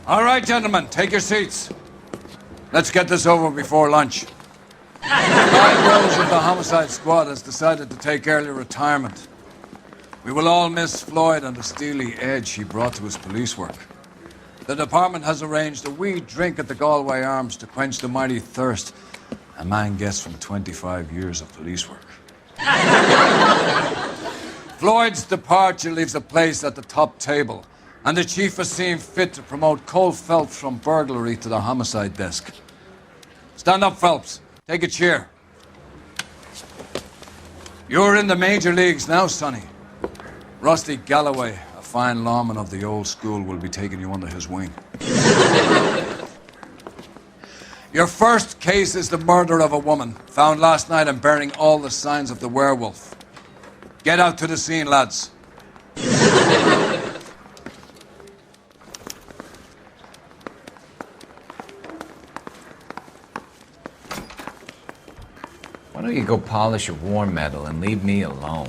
All right, gentlemen, take your seats. Let's get this over before lunch. Five rows of the homicide squad has decided to take early retirement. We will all miss Floyd and the steely edge he brought to his police work. The department has arranged a wee drink at the Galway Arms to quench the mighty thirst a man gets from 25 years of police work. Floyd's departure leaves a place at the top table, and the chief has seen fit to promote Cole Phelps from burglary to the homicide desk. Stand up, Phelps. Take a chair. You're in the major leagues now, Sonny. Rusty Galloway, a fine lawman of the old school, will be taking you under his wing. Your first case is the murder of a woman, found last night and bearing all the signs of the werewolf. Get out to the scene, lads. Why don't you go polish your war medal and leave me alone?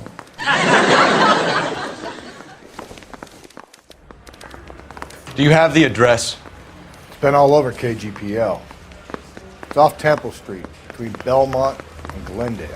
Do you have the address? It's been all over KGPL. It's off Temple Street, between Belmont and Glendale.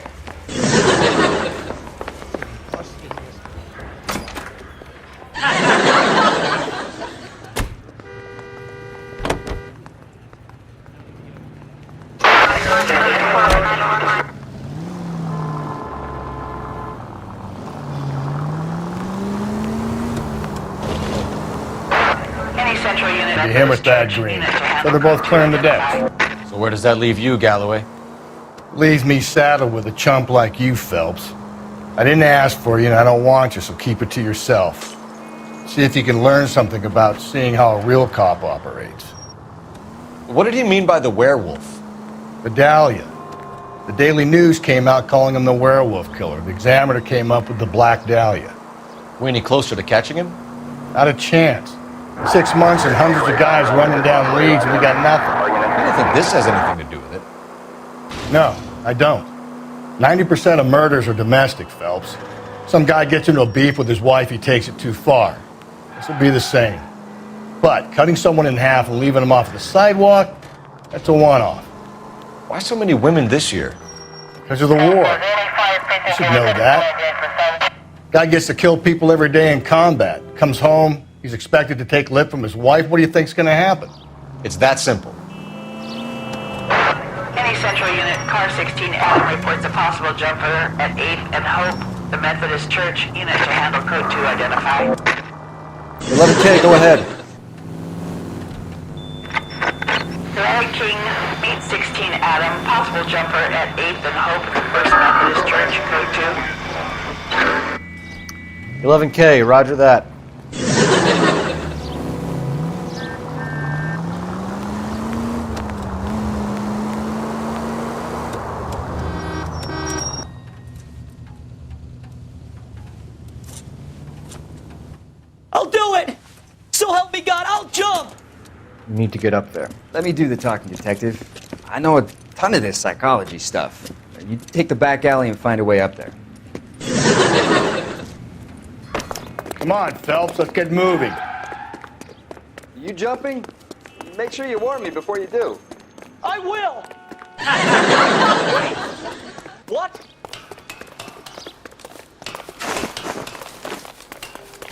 You him with that green. So they're both clearing the deck. So where does that leave you, Galloway? Leaves me saddled with a chump like you, Phelps. I didn't ask for you and I don't want you, so keep it to yourself. See if you can learn something about seeing how a real cop operates. What did he mean by the werewolf? Vidalia. The Daily News came out calling him the werewolf killer. The Examiner came up with the Black Dahlia. We any closer to catching him? Not a chance. 6 months and hundreds of guys running down leads and we got nothing. I don't think this has anything to do with it. No, I don't. 90% of murders are domestic, Phelps. Some guy gets into a beef with his wife, he takes it too far. This will be the same. But cutting someone in half and leaving them off the sidewalk, that's a one-off. Why so many women this year? Because of the war. You should know that. Guy gets to kill people every day in combat. Comes home, he's expected to take lip from his wife. What do you think's going to happen? It's that simple. Any Central Unit, car 16 Adam reports a possible jumper at 8th and Hope. The Methodist Church unit to handle code 2 identify. 11K, go ahead. Larry King, meet 16 Adam, possible jumper at 8th and Hope, First Methodist Church, code 2. 11K, roger that. I'll do it! So help me God, I'll jump! You need to get up there. Let me do the talking, detective. I know a ton of this psychology stuff. You take the back alley and find a way up there. Come on, Phelps, let's get moving. You jumping? Make sure you warn me before you do. I will! Wait, what?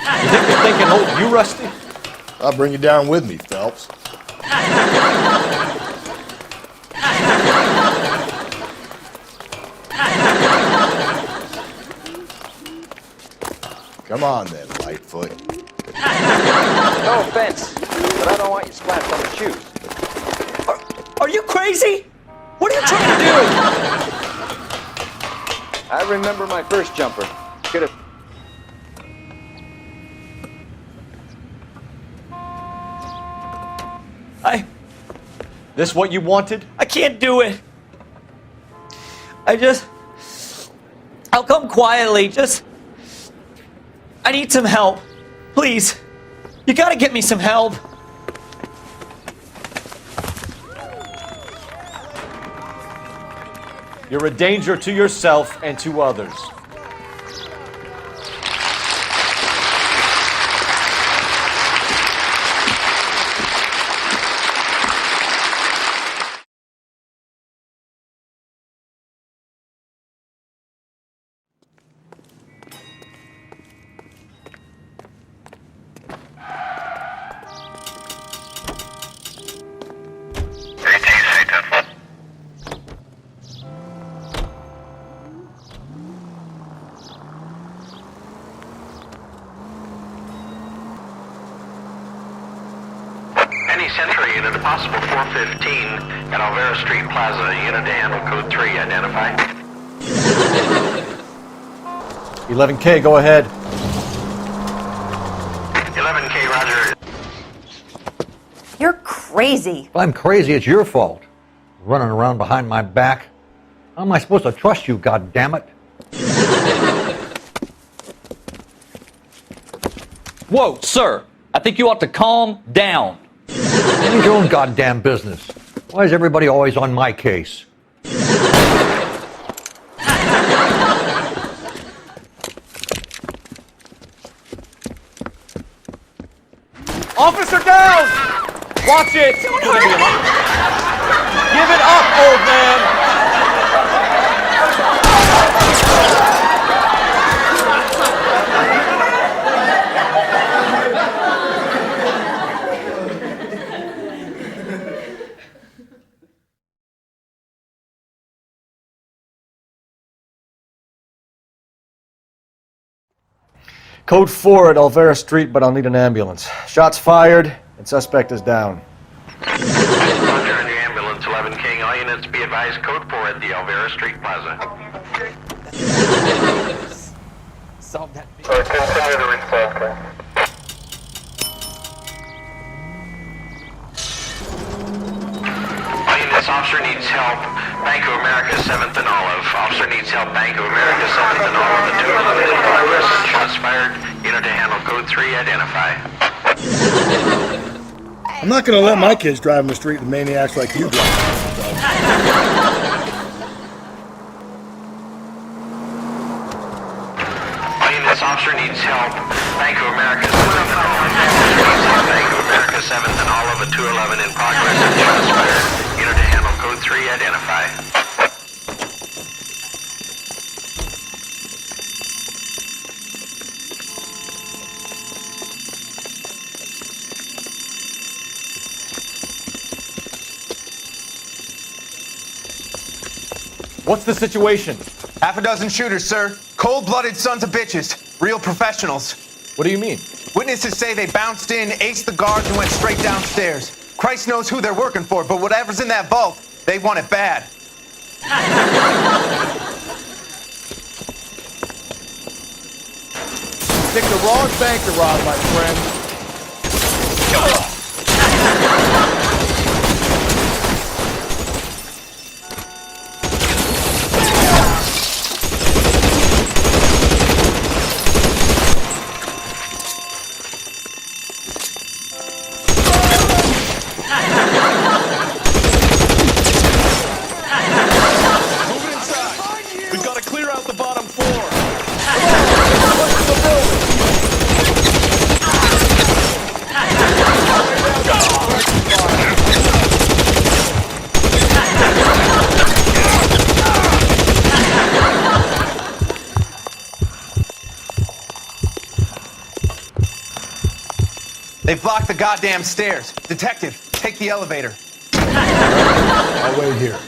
You think this thing can hold you, Rusty? I'll bring you down with me, Phelps. Come on then, Lightfoot. No offense, but I don't want you splashed on the shoes. Are you crazy? What are you trying to do? I remember my first jumper. Could have. This what you wanted? I can't do it. I'll come quietly, I need some help. Please. You gotta get me some help. You're a danger to yourself and to others. Any Central unit, a possible 415 at Alvera Street Plaza. Unit to handle code 3, identify. 11K, go ahead. 11K, roger. You're crazy. If I'm crazy, it's your fault. Running around behind my back. How am I supposed to trust you, goddammit? Whoa, sir. I think you ought to calm down. Mind your own goddamn business. Why is everybody always on my case? Officer down! Watch it! Give it up, old man! Code 4 at Alvera Street, but I'll need an ambulance. Shots fired, and suspect is down. Roger on your ambulance, 11 King. All units be advised, code 4 at the Alvera Street Plaza. Solve that. Continue to respond, All units, officer needs help. Bank of America, 7th and Olive. Officer needs help. Bank of America, 7th and Olive. The 211 in progress. Shots fired. Unit to handle code 3, identify. I'm not going to let my kids drive in the street with maniacs like you drive. All units, officer needs help. Bank of America, 7th and Olive. Officer needs help. Bank of America, 7th and Olive. A 211 in progress. Shots fired. Unit to handle code 3, identify. What's the situation? Half a dozen shooters, sir. Cold-blooded sons of bitches. Real professionals. What do you mean? Witnesses say they bounced in, aced the guards, and went straight downstairs. Christ knows who they're working for, but whatever's in that vault, they want it bad. Pick the wrong bank to rob, my friend. We've got to clear out the bottom floor. They've blocked the goddamn stairs. Detective, take the elevator. I'll wait here.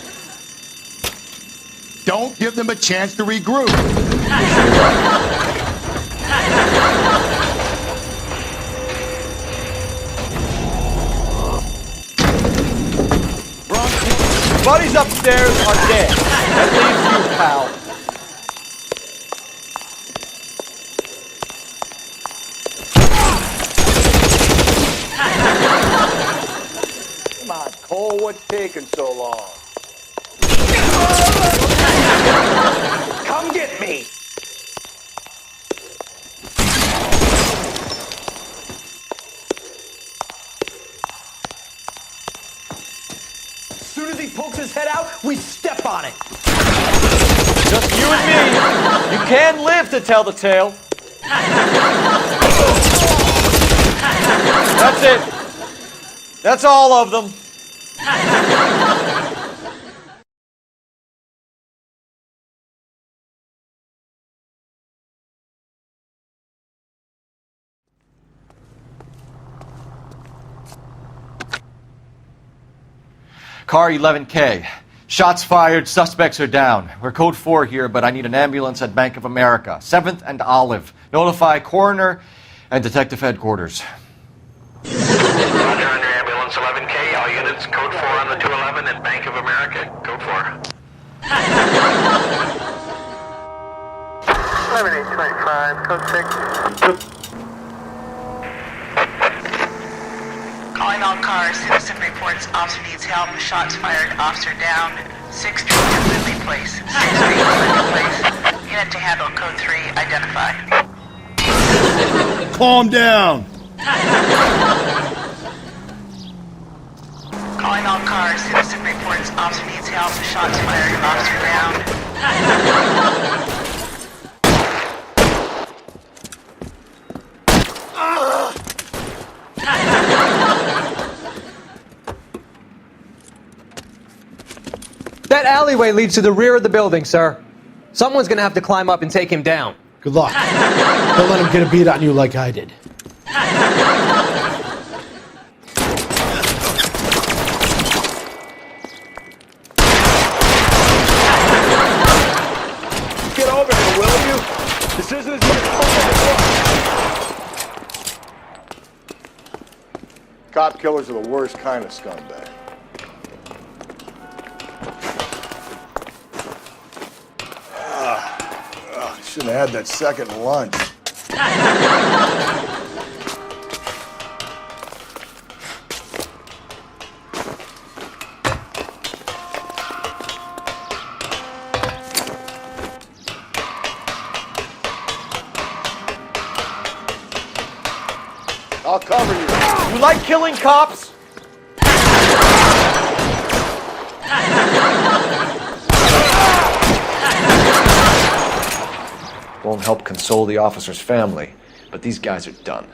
Don't give them a chance to regroup. Buddies upstairs are dead. That leaves you, pal. Come on, Cole, what's taking so long? Come get me! As soon as he pokes his head out, we step on it. Just you and me. You can live to tell the tale. That's it. That's all of them. Car 11K. Shots fired, suspects are down. We're code 4 here, but I need an ambulance at Bank of America. 7th and Olive. Notify coroner and detective headquarters. Roger on your ambulance, Response 11K, all units, code 4 on the 211 at Bank of America. Code 4. 11825, code 6. Calling all cars, citizen reports officer needs help, shots fired, officer down, 6th Street, Lindley Place. 6th Street, Lindley Place. Unit to handle code 3, identify. Calm down. Calling all cars, citizen reports officer needs help, shots fired, officer down. That alleyway leads to the rear of the building, sir. Someone's gonna have to climb up and take him down. Good luck. Don't let him get a beat on you like I did. Get over here, will you? This isn't as much fun as it looks. Cop killers are the worst kind of scumbag. Shouldn't have had that second lunch. I'll cover you. You like killing cops? Won't help console the officer's family, but these guys are done.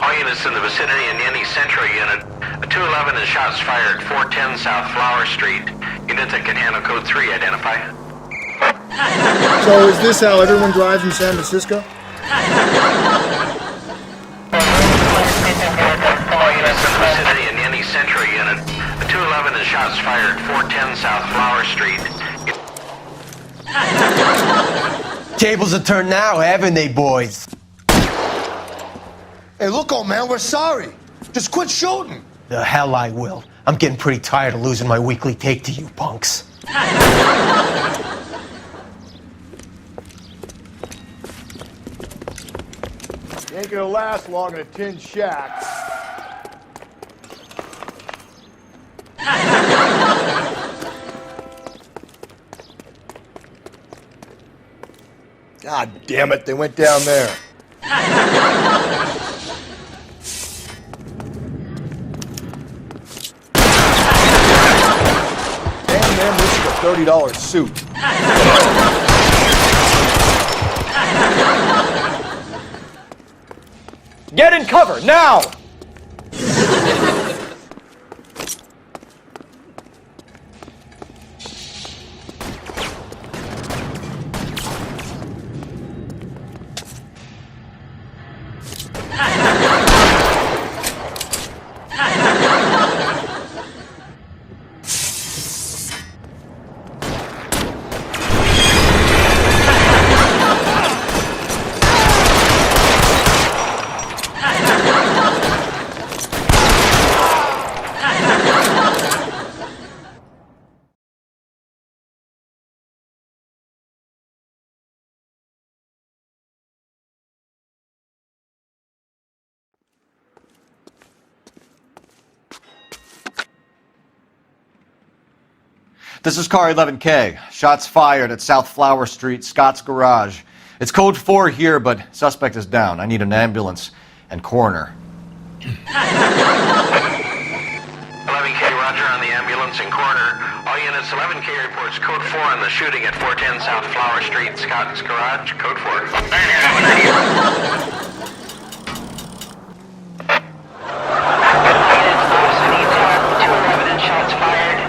All units in the vicinity in any Central unit. A 211 and shots fired, 410 South Flower Street. Unit that can handle code 3, identify. So is this how everyone drives in San Francisco? All units in the vicinity in any Central unit. A 211 and shots fired, 410 South Flower Street. Tables are turned now, haven't they, boys? Hey, look, old man, we're sorry. Just quit shooting. The hell I will. I'm getting pretty tired of losing my weekly take to you punks. You ain't gonna last long in a tin shack. God damn it, they went down there. Damn them, this is a $30 suit. Get in cover, now! This is car 11K. Shots fired at South Flower Street, Scott's Garage. It's code 4 here, but suspect is down. I need an ambulance and coroner. 11K, Roger on the ambulance in corner. All units 11K reports code 4 on the shooting at 410 South Flower Street, Scott's Garage, code 4. Shots fired.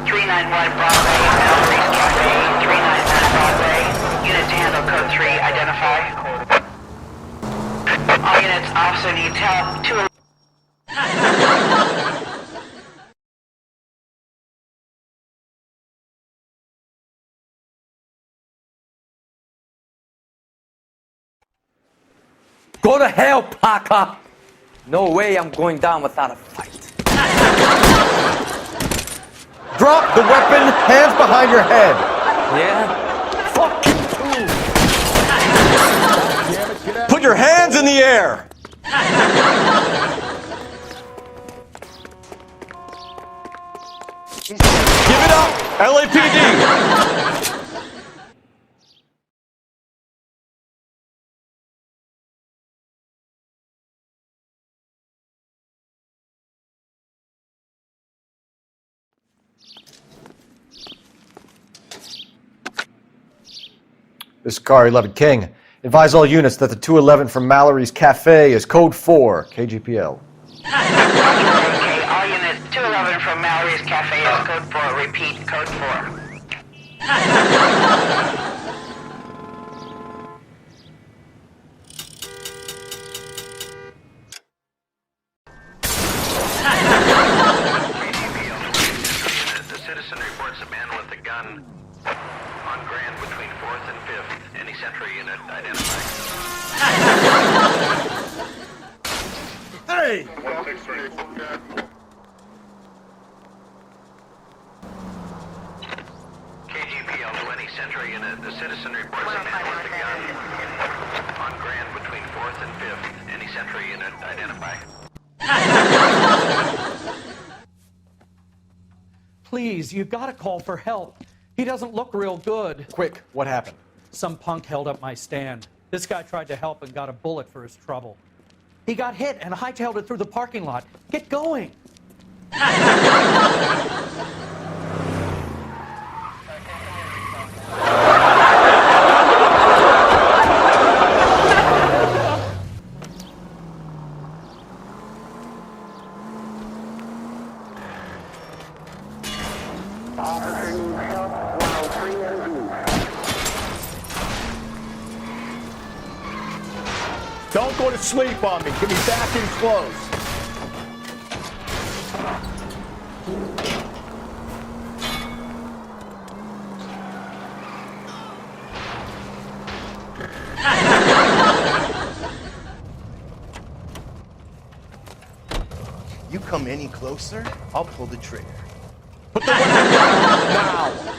391 Broadway, Mallory's Cafe, 391 Broadway. Unit to handle code 3, identify. All units, officer needs help. 211. Go to hell, Parker! No way I'm going down without a fight. Drop the weapon, hands behind your head. Yeah? Fuck you too! Put your hands in the air. Give it up, LAPD. This is Car 11 King. Advise all units that the 211 from Mallory's Cafe is code 4, KGPL. Okay, all units, 211 from Mallory's Cafe is code 4. Repeat, code 4. The citizen reports a man with a gun on Grand between 4th and 5th. Any Central unit identified. Hey! KGPL to any Central unit. The citizen reports a man with a gun on Grand between 4th and 5th. Any Central unit identify. Please, you gotta call for help. He doesn't look real good. Quick, what happened? Some punk held up my stand. This guy tried to help and got a bullet for his trouble. He got hit and hightailed it through the parking lot. Get going! Don't go to sleep on me. Get me back in close. You come any closer, I'll pull the trigger. Put the weapon down now.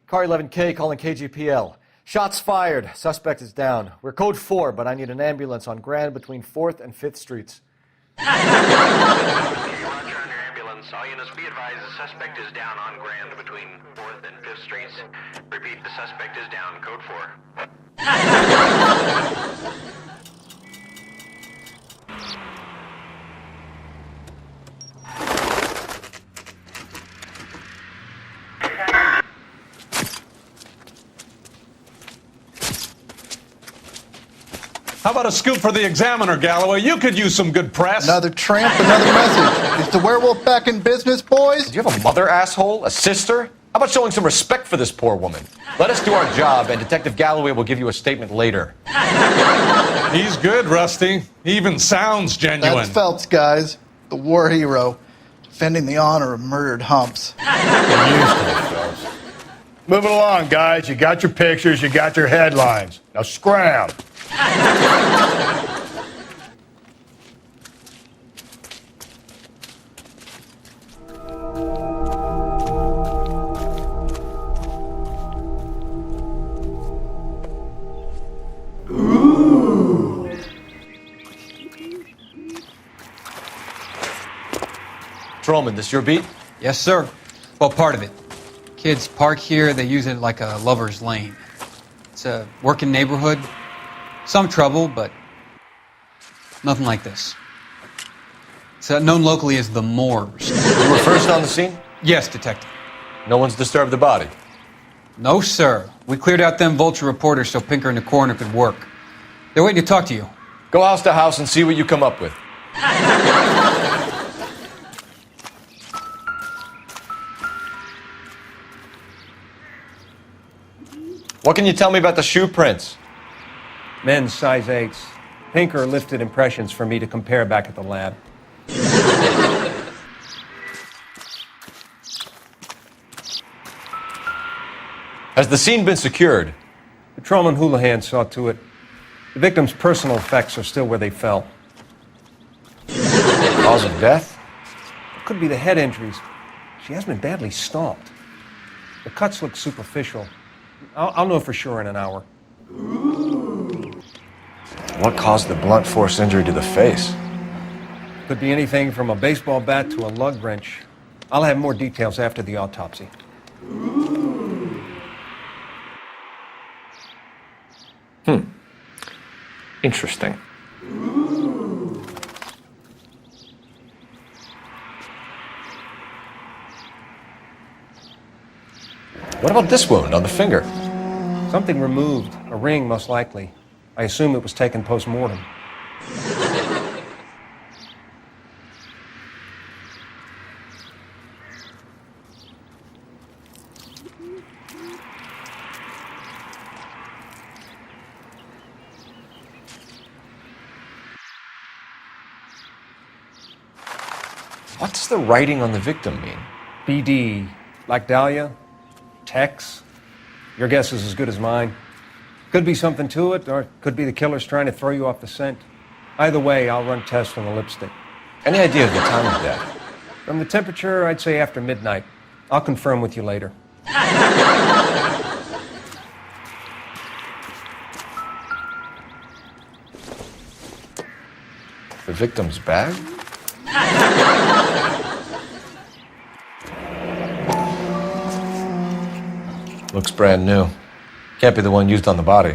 Car 11K calling KGPL. Shots fired. Suspect is down. We're code 4, but I need an ambulance on Grand between 4th and 5th Streets. Roger on your ambulance. All units be advised the suspect is down on Grand between 4th and 5th Streets. Repeat, the suspect is down. Code 4. How about a scoop for the Examiner, Galloway? You could use some good press. Another tramp, another message. Is the werewolf back in business, boys? Do you have a mother, asshole? A sister? How about showing some respect for this poor woman? Let us do our job, and Detective Galloway will give you a statement later. He's good, Rusty. He even sounds genuine. That's Phelps, guys. The war hero. Defending the honor of murdered humps. You're used to it, Phelps. Moving along, guys. You got your pictures, you got your headlines. Now scram. Trollman, this your beat? Yes, sir. Well, part of it. Kids park here, they use it like a lover's lane. It's a working neighborhood. Some trouble, but nothing like this. It's known locally as the Moors. You were first on the scene? Yes, Detective. No one's disturbed the body? No, sir. We cleared out them vulture reporters so Pinker and the coroner could work. They're waiting to talk to you. Go house to house and see what you come up with. What can you tell me about the shoe prints? Men's size 8s. Pinker lifted impressions for me to compare back at the lab. Has the scene been secured? Patrolman Houlihan saw to it. The victim's personal effects are still where they fell. Cause of death? It could be the head injuries. She has been badly stomped. The cuts look superficial. I'll know for sure in an hour. What caused the blunt force injury to the face? Could be anything from a baseball bat to a lug wrench. I'll have more details after the autopsy. Interesting. What about this wound on the finger? Something removed. A ring, most likely. I assume it was taken post-mortem. What does the writing on the victim mean? BD. Like Dahlia? Tex? Your guess is as good as mine. Could be something to it, or it could be the killer's trying to throw you off the scent. Either way, I'll run tests on the lipstick. Any idea of the time of death? From the temperature, I'd say after midnight. I'll confirm with you later. The victim's bag? Looks brand new. Can't be the one used on the body.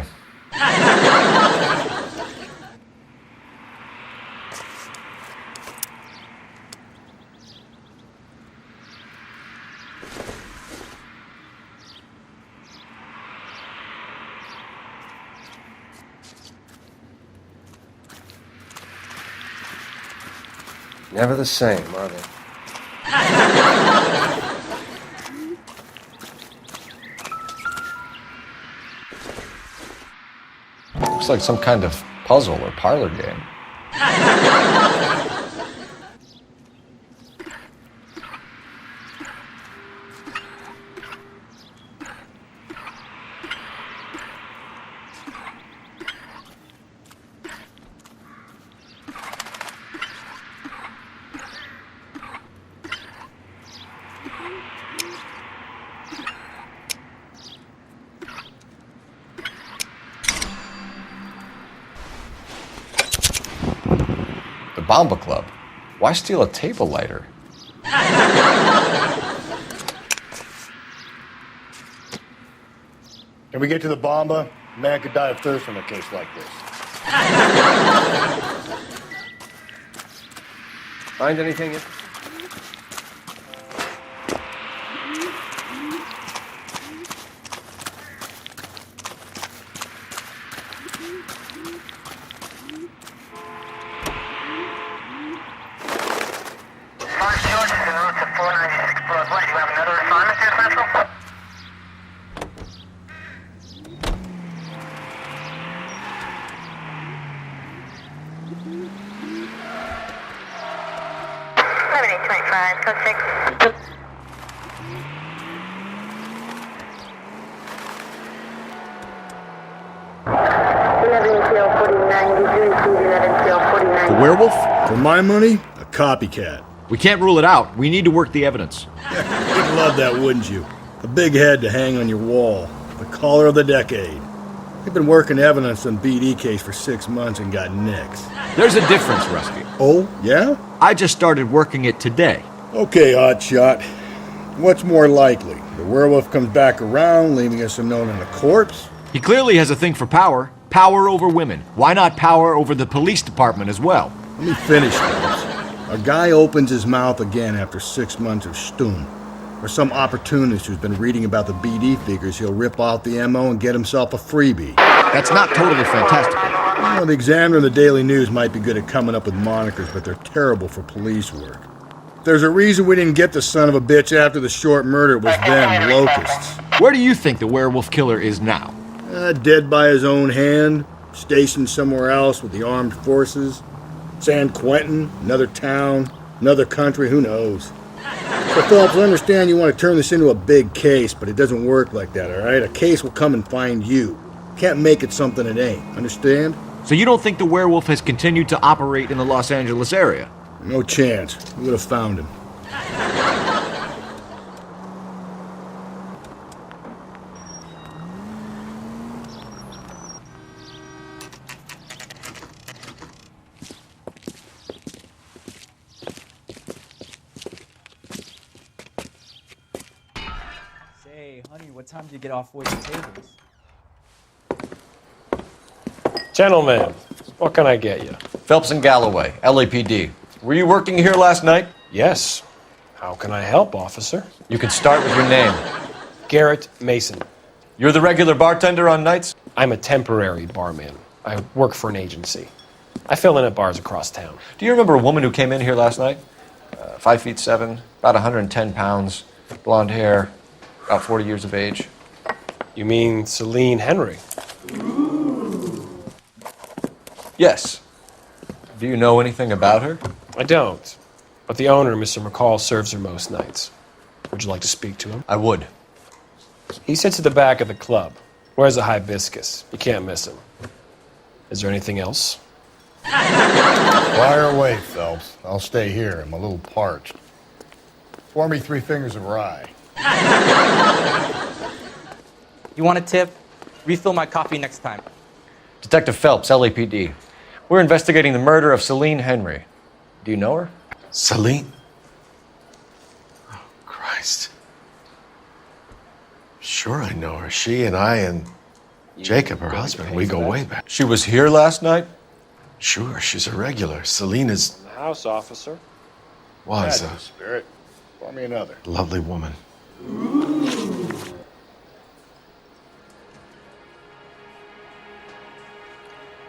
Never the same, are they? Looks like some kind of puzzle or parlor game. Bomba Club. Why steal a table lighter? Can we get to the Bomba? A man could die of thirst in a case like this. Find anything? Mark George is en route to 496 Broadway. Do you have another assignment here, Central? Suspect. The werewolf? For my money, a copycat. We can't rule it out. We need to work the evidence. You'd love that, wouldn't you? A big head to hang on your wall. The caller of the decade. They've been working evidence on BD case for 6 months and got nicks. There's a difference, Rusky. Oh, yeah? I just started working it today. Okay, hotshot. What's more likely? The werewolf comes back around, leaving us unknown in a corpse? He clearly has a thing for power. Power over women. Why not power over the police department as well? Let me finish, fellas. A guy opens his mouth again after 6 months of stun. Or some opportunist who's been reading about the BD figures he'll rip off the MO and get himself a freebie. That's not totally fantastical. Well, the Examiner and the Daily News might be good at coming up with monikers, but they're terrible for police work. There's a reason we didn't get the son of a bitch after the short murder. It was them, locusts. Where do you think the werewolf killer is now? Dead by his own hand, stationed somewhere else with the armed forces. San Quentin, another town, another country, who knows? So, Phelps, I understand you want to turn this into a big case, but it doesn't work like that, all right? A case will come and find you. Can't make it something it ain't, understand? So you don't think the werewolf has continued to operate in the Los Angeles area? No chance. We would have found him. Say, honey, what time do you get off waiting tables? Gentlemen, what can I get you? Phelps and Galloway, LAPD. Were you working here last night? Yes. How can I help, officer? You can start with your name. Garrett Mason. You're the regular bartender on nights? I'm a temporary barman. I work for an agency. I fill in at bars across town. Do you remember a woman who came in here last night? 5'7", about 110 pounds, blonde hair, about 40 years of age. You mean Celine Henry? Yes. Do you know anything about her? I don't. But the owner, Mr. McCall, serves her most nights. Would you like to speak to him? I would. He sits at the back of the club. Wears a hibiscus. You can't miss him. Is there anything else? Fire away, Phelps. I'll stay here. I'm a little parched. Pour me 3 fingers of rye. You want a tip? Refill my coffee next time. Detective Phelps, LAPD. We're investigating the murder of Celine Henry. Do you know her? Celine? Oh, Christ. Sure, I know her. She and I and Jacob, her husband, we go way back. She was here last night? Sure, she's a regular. Celine is... The house officer. Was a spirit. Pour me another. lovely woman.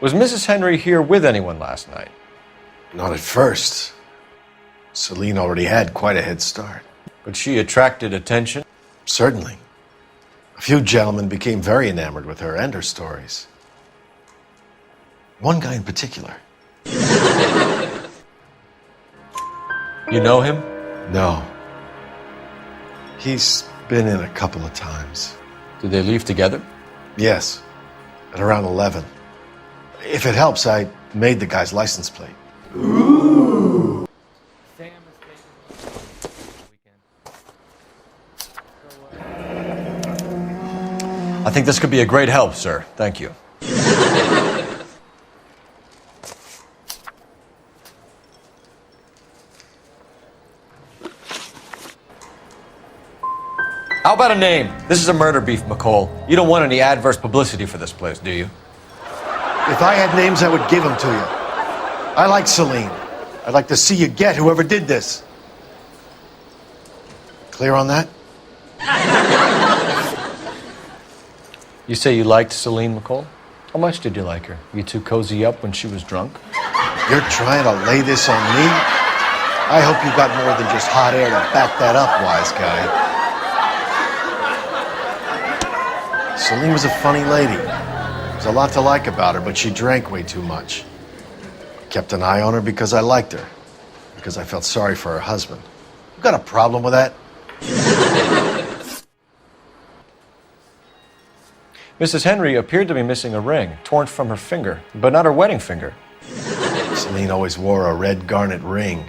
Was Mrs. Henry here with anyone last night? Not at first. Celine already had quite a head start. But she attracted attention? Certainly. A few gentlemen became very enamored with her and her stories. One guy in particular. You know him? No. He's been in a couple of times. Did they leave together? Yes. At around 11. If it helps, I made the guy's license plate. Ooh. I think this could be a great help, sir. Thank you. How about a name? This is a murder beef, McCall. You don't want any adverse publicity for this place, do you? If I had names, I would give them to you. I like Celine. I'd like to see you get whoever did this. Clear on that? You say you liked Celine McCall? How much did you like her? You two cozy up when she was drunk? You're trying to lay this on me? I hope you got more than just hot air to back that up, wise guy. Celine was a funny lady. There's a lot to like about her, but she drank way too much. I kept an eye on her because I liked her. Because I felt sorry for her husband. You got a problem with that? Mrs. Henry appeared to be missing a ring, torn from her finger, but not her wedding finger. Celine always wore a red garnet ring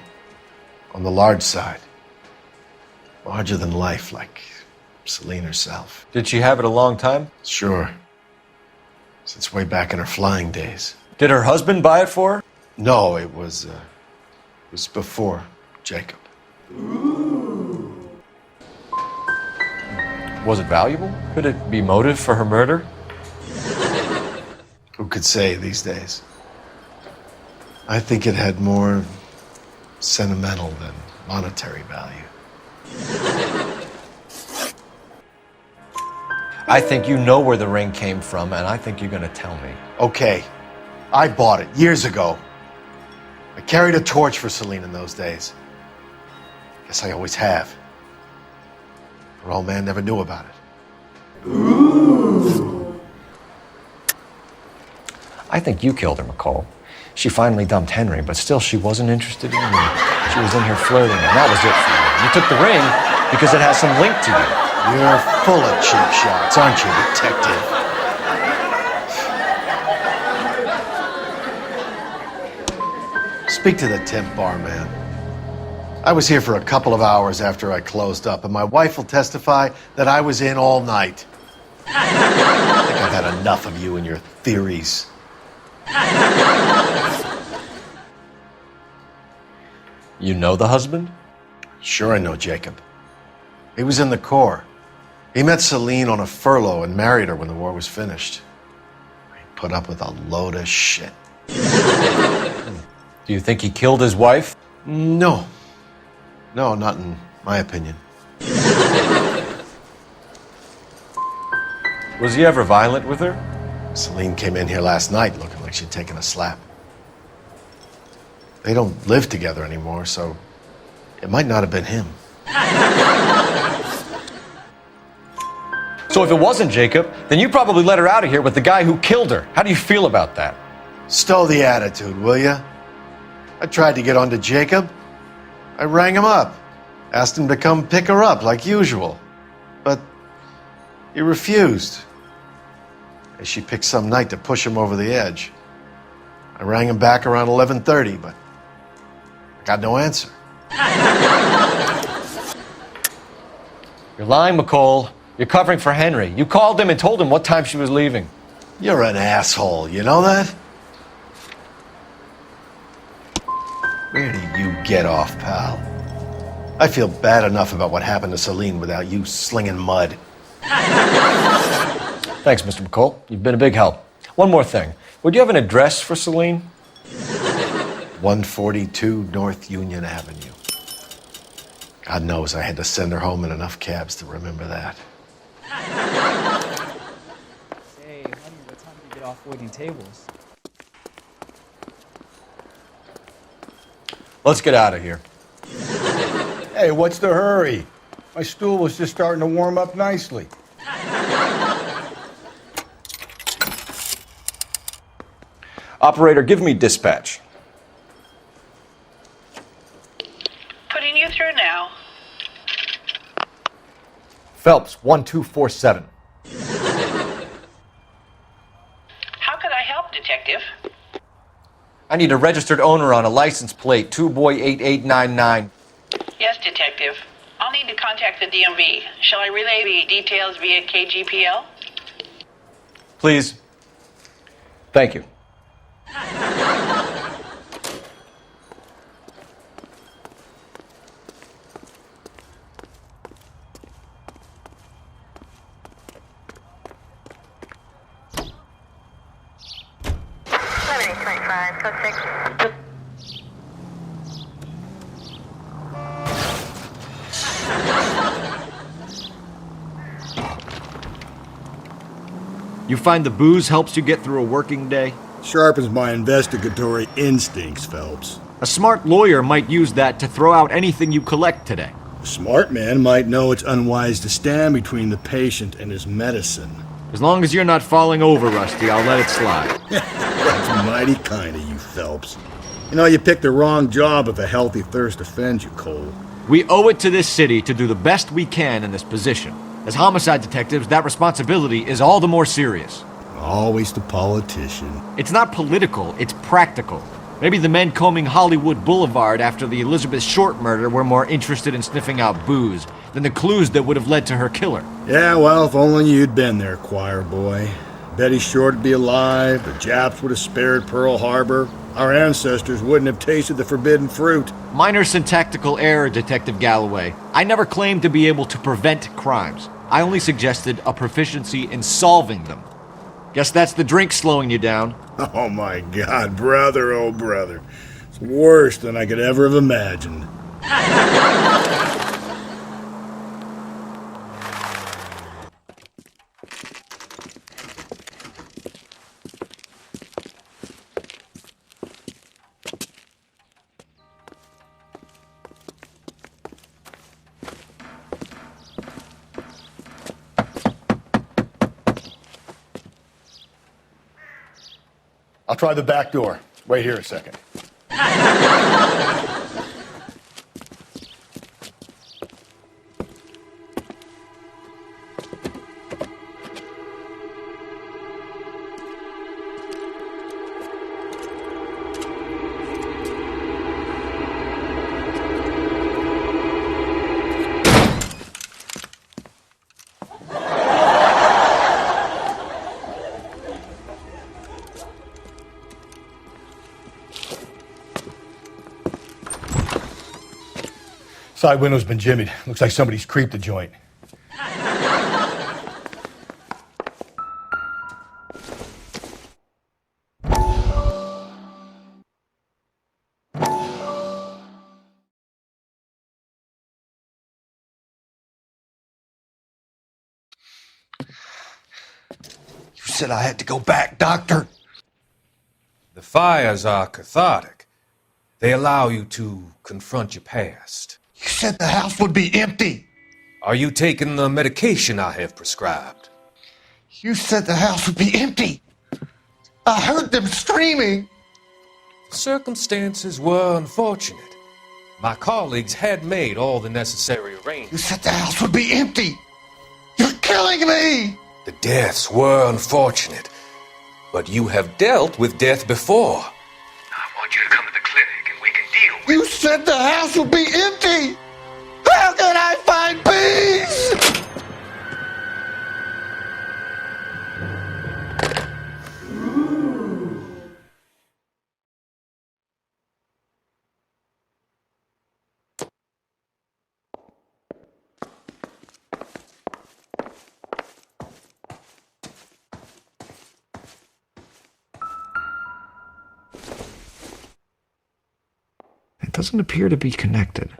on the large side. Larger than life, like Celine herself. Did she have it a long time? Sure. Since way back in her flying days. Did her husband buy it for her? No, it was before Jacob. Was it valuable? Could it be motive for her murder? Who could say these days? I think it had more sentimental than monetary value. I think you know where the ring came from, and I think you're going to tell me. Okay, I bought it years ago. I carried a torch for Celine in those days. Guess I always have. Her old man never knew about it. Ooh. I think you killed her, McCall. She finally dumped Henry, but still she wasn't interested in you. She was in here flirting, and that was it for you. You took the ring because it has some link to you. You're full of cheap shots, aren't you, detective? Speak to the temp bar, man. I was here for a couple of hours after I closed up, and my wife will testify that I was in all night. I think I've had enough of you and your theories. You know the husband? Sure I know Jacob. He was in the Corps. He met Celine on a furlough and married her when the war was finished. He put up with a load of shit. Do you think he killed his wife? No. No, not in my opinion. Was he ever violent with her? Celine came in here last night looking like she'd taken a slap. They don't live together anymore, so it might not have been him. So if it wasn't Jacob, then you probably let her out of here with the guy who killed her. How do you feel about that? Stow the attitude, will ya? I tried to get onto Jacob. I rang him up, asked him to come pick her up like usual. But he refused. And she picked some night to push him over the edge. I rang him back around 11:30, but I got no answer. You're lying, McCall. You're covering for Henry. You called him and told him what time she was leaving. You're an asshole, you know that? Where did you get off, pal? I feel bad enough about what happened to Celine without you slinging mud. Thanks, Mr. McCall. You've been a big help. One more thing. Would you have an address for Celine? 142 North Union Avenue. God knows I had to send her home in enough cabs to remember that. Hey, honey, what time do you get off waiting tables? Let's get out of here. Hey, what's the hurry? My stool was just starting to warm up nicely. Operator, give me dispatch. Putting you through now. Phelps, 1247. How could I help, Detective? I need a registered owner on a license plate, 2boy8899. Yes, Detective. I'll need to contact the DMV. Shall I relay the details via KGPL? Please. Thank you. You find the booze helps you get through a working day? Sharpens my investigatory instincts, Phelps. A smart lawyer might use that to throw out anything you collect today. A smart man might know it's unwise to stand between the patient and his medicine. As long as you're not falling over, Rusty, I'll let it slide. That's mighty kind of you, Phelps. You know, you picked the wrong job if a healthy thirst offends you, Cole. We owe it to this city to do the best we can in this position. As homicide detectives, that responsibility is all the more serious. Always the politician. It's not political, it's practical. Maybe the men combing Hollywood Boulevard after the Elizabeth Short murder were more interested in sniffing out booze than the clues that would have led to her killer. Yeah, well, if only you'd been there, choir boy. Betty Short would be alive, the Japs would have spared Pearl Harbor, our ancestors wouldn't have tasted the forbidden fruit. Minor syntactical error, Detective Galloway. I never claimed to be able to prevent crimes. I only suggested a proficiency in solving them. Guess that's the drink slowing you down. Oh my God, brother, oh brother. It's worse than I could ever have imagined. I'll try the back door. Wait here a second. Side window's been jimmied. Looks like somebody's creeped the joint. You said I had to go back, Doctor. The fires are cathartic. They allow you to confront your past. You said the house would be empty. Are you taking the medication I have prescribed? You said the house would be empty. I heard them screaming. Circumstances were unfortunate. My colleagues had made all the necessary arrangements. You said the house would be empty. You're killing me. The deaths were unfortunate, but you have dealt with death before. I want you to come to the clinic and we can deal with it. You said the house would be empty. How can I find peace? It doesn't appear to be connected.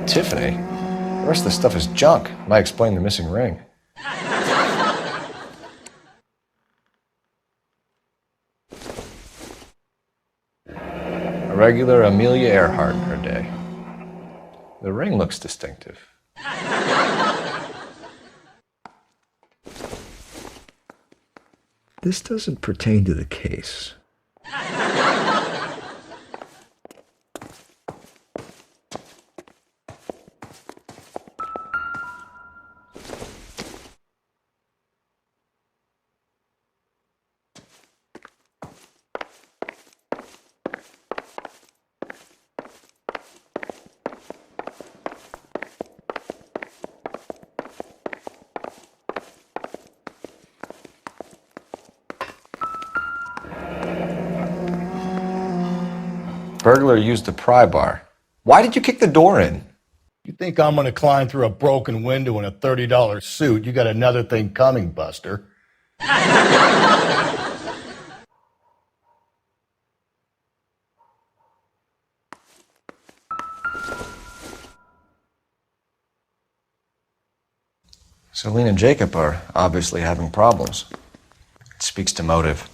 Tiffany? The rest of the stuff is junk. Might explain the missing ring. A regular Amelia Earhart in her day. The ring looks distinctive. This doesn't pertain to the case. Burglar used a pry bar. Why did you kick the door in? You think I'm gonna climb through a broken window in a $30 suit? You got another thing coming, Buster. Celine and Jacob are obviously having problems. It speaks to motive.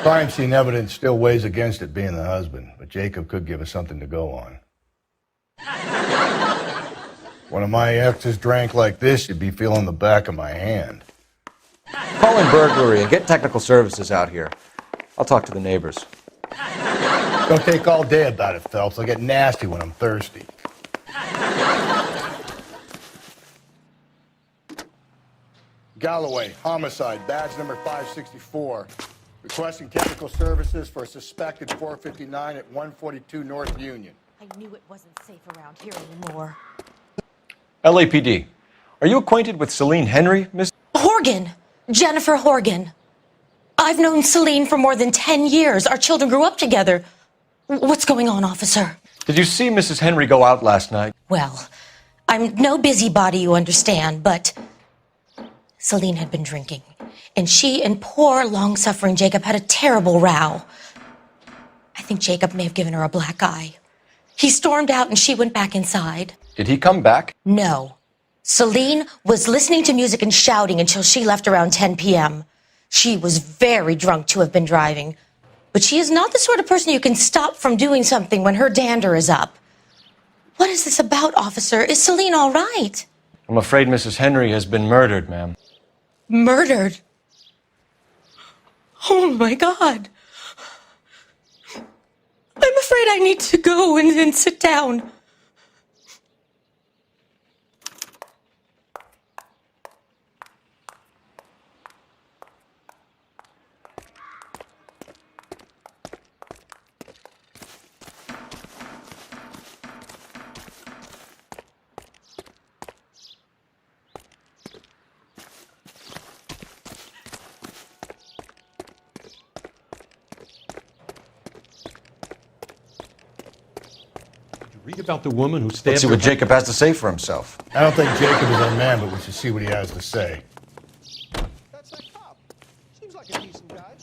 Crime scene evidence still weighs against it being the husband, but Jacob could give us something to go on. One of my exes drank like this, you'd be feeling the back of my hand. Call in burglary and get technical services out here. I'll talk to the neighbors. Don't take all day about it, Phelps. I'll get nasty when I'm thirsty. Galloway, homicide, badge number 564. Requesting technical services for a suspected 459 at 142 North Union. I knew it wasn't safe around here anymore. LAPD. Are you acquainted with Celine Henry, Miss? Horgan! Jennifer Horgan. I've known Celine for more than 10 years. Our children grew up together. What's going on, officer? Did you see Mrs. Henry go out last night? Well, I'm no busybody, you understand, but Celine had been drinking, and she and poor, long-suffering Jacob had a terrible row. I think Jacob may have given her a black eye. He stormed out and she went back inside. Did he come back? No. Celine was listening to music and shouting until she left around 10 p.m. She was very drunk to have been driving, but she is not the sort of person you can stop from doing something when her dander is up. What is this about, officer? Is Celine all right? I'm afraid Mrs. Henry has been murdered, ma'am. Murdered? Oh, my God. I'm afraid I need to go and sit down. Read about the woman who stabbed Let's see what Jacob has to say for himself. I don't think Jacob is our man, but we should see what he has to say. That's that cop. Seems like a decent guy.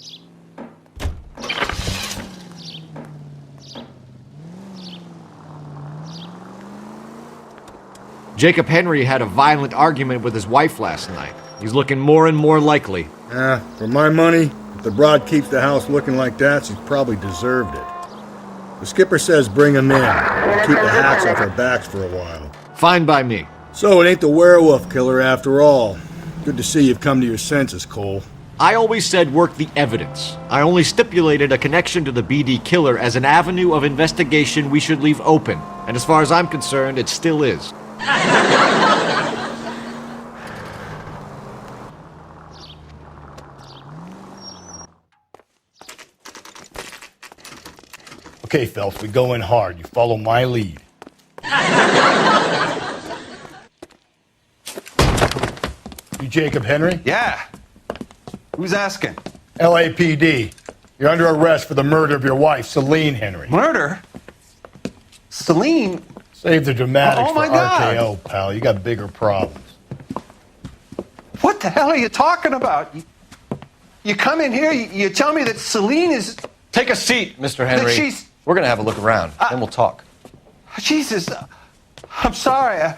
Jacob Henry had a violent argument with his wife last night. He's looking more and more likely. For my money, if the broad keeps the house looking like that, she's probably deserved it. The skipper says bring him in. We'll keep the hats off our backs for a while. Fine by me. So it ain't the werewolf killer after all. Good to see you've come to your senses, Cole. I always said work the evidence. I only stipulated a connection to the BD killer as an avenue of investigation we should leave open. And as far as I'm concerned, it still is. Okay, Phelps, we go in hard. You follow my lead. You Jacob Henry? Yeah. Who's asking? LAPD. You're under arrest for the murder of your wife, Celine Henry. Murder? Celine? Save the dramatics Oh, my for God. RKO, pal. You got bigger problems. What the hell are you talking about? You come in here, you tell me that Celine is... Take a seat, Mr. Henry. That she's... We're gonna have a look around, then we'll talk. Jesus, I'm sorry.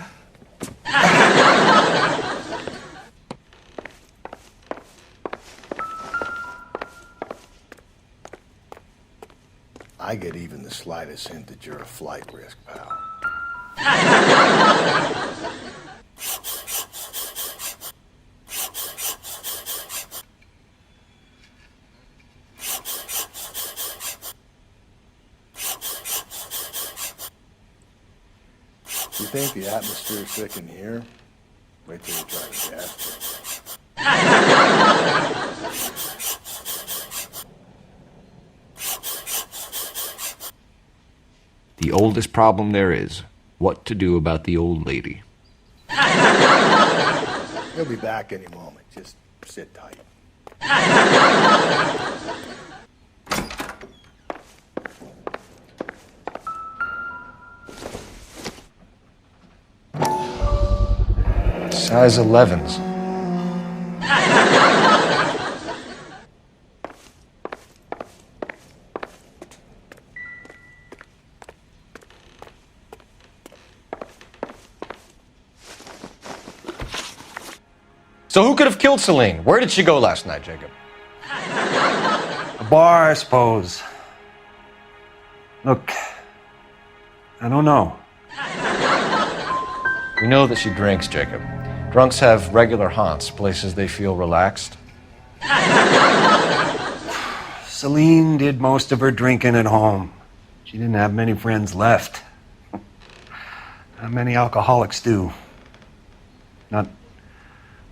I get even the slightest hint that you're a flight risk, pal. You think the atmosphere's thick in here? Wait till you try the gas. The oldest problem there is, what to do about the old lady. He'll be back any moment. Just sit tight. Size 11s. So who could have killed Celine? Where did she go last night, Jacob? A bar, I suppose. Look, I don't know. We know that she drinks, Jacob. Drunks have regular haunts, places they feel relaxed. Celine did most of her drinking at home. She didn't have many friends left. Not many alcoholics do. Not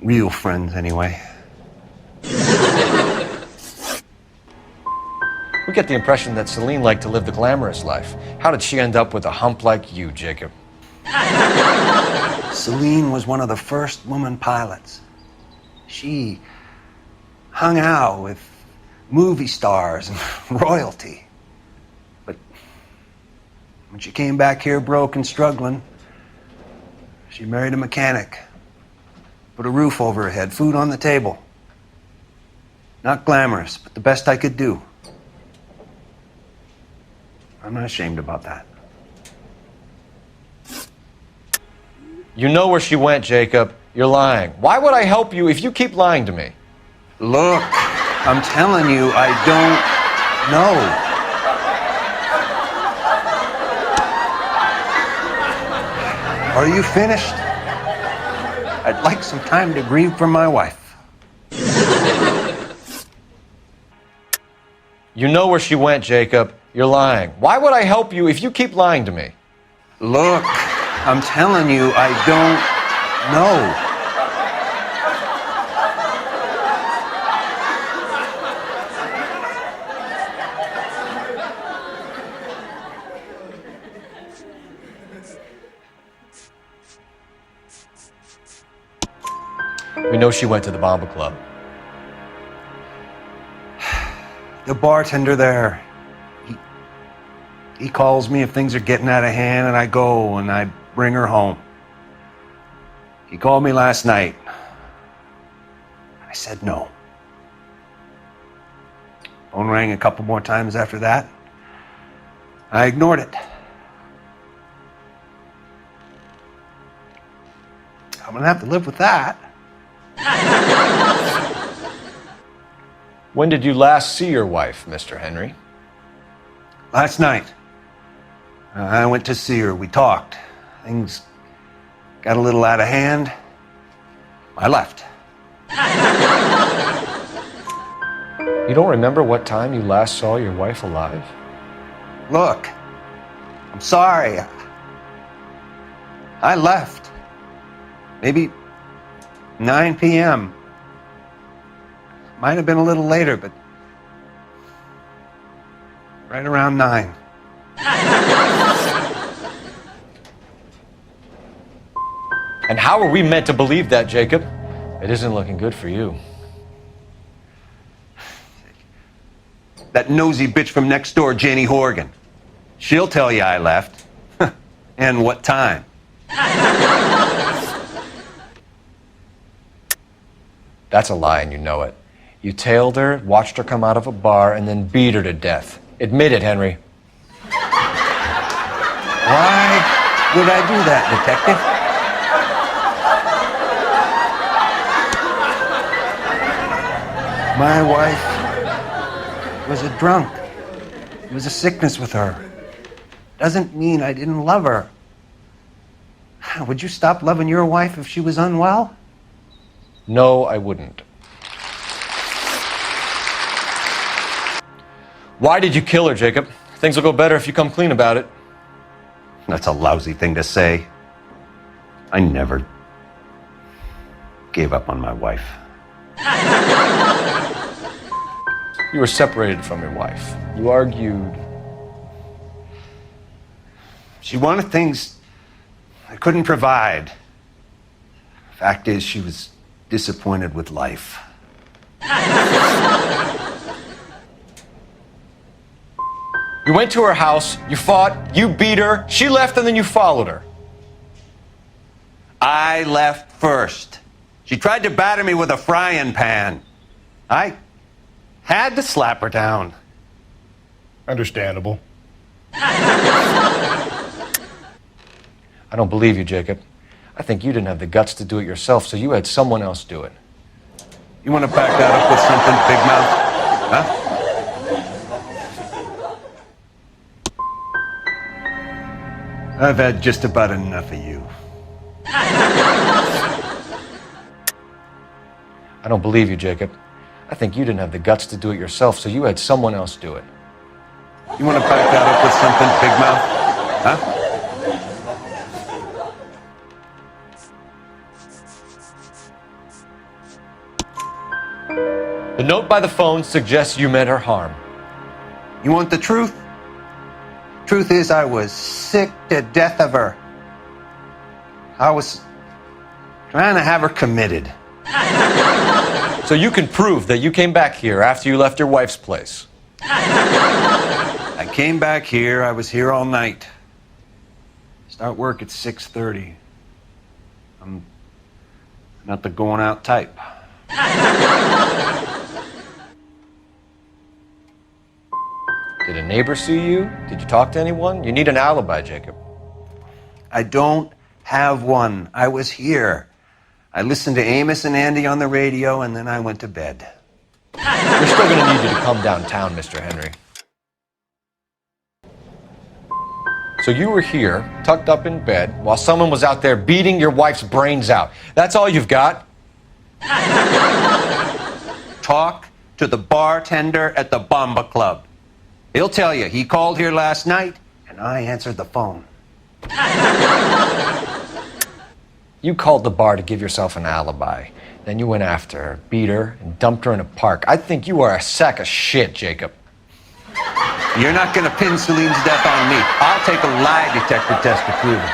real friends, anyway. We get the impression that Celine liked to live the glamorous life. How did she end up with a hump like you, Jacob? Celine was one of the first woman pilots. She hung out with movie stars and royalty. But when she came back here broke and struggling, she married a mechanic. Put a roof over her head, food on the table. Not glamorous, but the best I could do. I'm not ashamed about that. You know where she went, Jacob. You're lying. Why would I help you if you keep lying to me? Look, I'm telling you, I don't know. Are you finished? I'd like some time to grieve for my wife. You know where she went, Jacob. You're lying. Why would I help you if you keep lying to me? Look, I'm telling you, I don't know. We know she went to the Bomba Club. The bartender there, he calls me if things are getting out of hand, and I go and I bring her home. He called me last night. I said no. Phone rang a couple more times after that. I ignored it. I'm gonna have to live with that. When did you last see your wife, Mr. Henry? Last night. I went to see her. We talked. Things got a little out of hand. I left. You don't remember what time you last saw your wife alive? Look, I'm sorry. I left. Maybe 9 p.m. Might have been a little later, but right around 9. And how are we meant to believe that, Jacob? It isn't looking good for you. That nosy bitch from next door, Janie Horgan. She'll tell you I left. And what time. That's a lie and you know it. You tailed her, watched her come out of a bar, and then beat her to death. Admit it, Henry. Why would I do that, detective? My wife was a drunk. It was a sickness with her. Doesn't mean I didn't love her. Would you stop loving your wife if she was unwell? No, I wouldn't. Why did you kill her, Jacob? Things will go better if you come clean about it. That's a lousy thing to say. I never gave up on my wife. You were separated from your wife. You argued. She wanted things I couldn't provide. Fact is, she was disappointed with life. You went to her house, you fought, you beat her, she left, and then you followed her. I left first. She tried to batter me with a frying pan. I had to slap her down. Understandable. I don't believe you, Jacob. I think you didn't have the guts to do it yourself, so you had someone else do it. You want to back that up with something, Big Mouth? Huh? I've had just about enough of you. I don't believe you, Jacob. I think you didn't have the guts to do it yourself, so you had someone else do it. You want to back that up with something, Big Mouth? Huh? The note by the phone suggests you meant her harm. You want the truth? Truth is, I was sick to death of her. I was trying to have her committed. So you can prove that you came back here after you left your wife's place. I came back here. I was here all night. Start work at 6:30. I'm not the going out type. Did a neighbor see you? Did you talk to anyone? You need an alibi, Jacob. I don't have one. I was here. I listened to Amos and Andy on the radio, and then I went to bed. We're still going to need you to come downtown, Mr. Henry. So you were here, tucked up in bed, while someone was out there beating your wife's brains out. That's all you've got? Talk to the bartender at the Bomba Club. He'll tell you he called here last night, and I answered the phone. You called the bar to give yourself an alibi. Then you went after her, beat her, and dumped her in a park. I think you are a sack of shit, Jacob. You're not going to pin Celine's death on me. I'll take a lie detector test to prove it.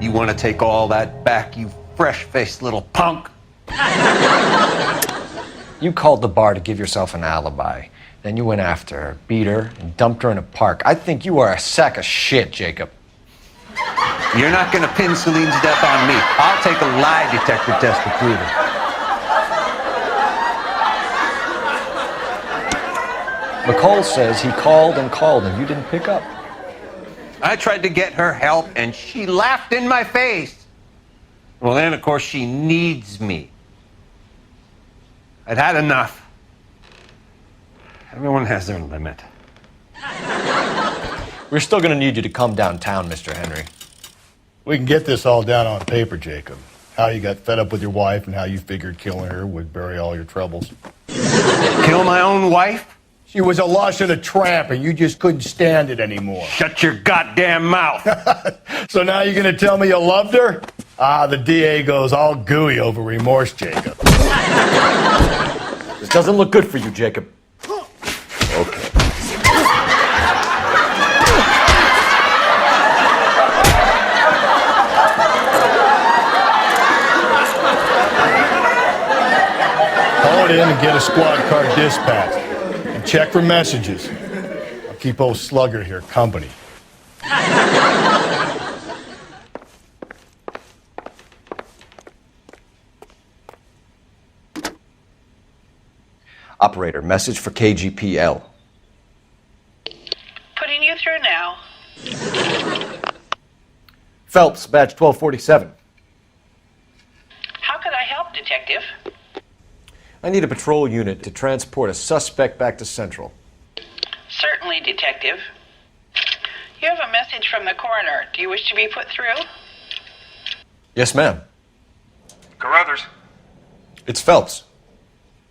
You want to take all that back, you fresh-faced little punk? You called the bar to give yourself an alibi. Then you went after her, beat her, and dumped her in a park. I think you are a sack of shit, Jacob. You're not going to pin Celine's death on me. I'll take a lie detector test to prove it. McCall says he called and you didn't pick up. I tried to get her help, and she laughed in my face. Well, then, of course, she needs me. I'd had enough. Everyone has their limit. We're still going to need you to come downtown, Mr. Henry. We can get this all down on paper, Jacob. How you got fed up with your wife and how you figured killing her would bury all your troubles. Kill my own wife? She was a lush and a tramp, and you just couldn't stand it anymore. Shut your goddamn mouth. So now you're going to tell me you loved her? Ah, the DA goes all gooey over remorse, Jacob. This doesn't look good for you, Jacob. Okay. Call it in and get a squad car dispatched. And check for messages. I'll keep old Slugger here company. Operator, message for KGPL. Putting you through now. Phelps, badge 1247. How could I help, Detective? I need a patrol unit to transport a suspect back to Central. Certainly, Detective. You have a message from the coroner. Do you wish to be put through? Yes, ma'am. Carruthers, It's Phelps.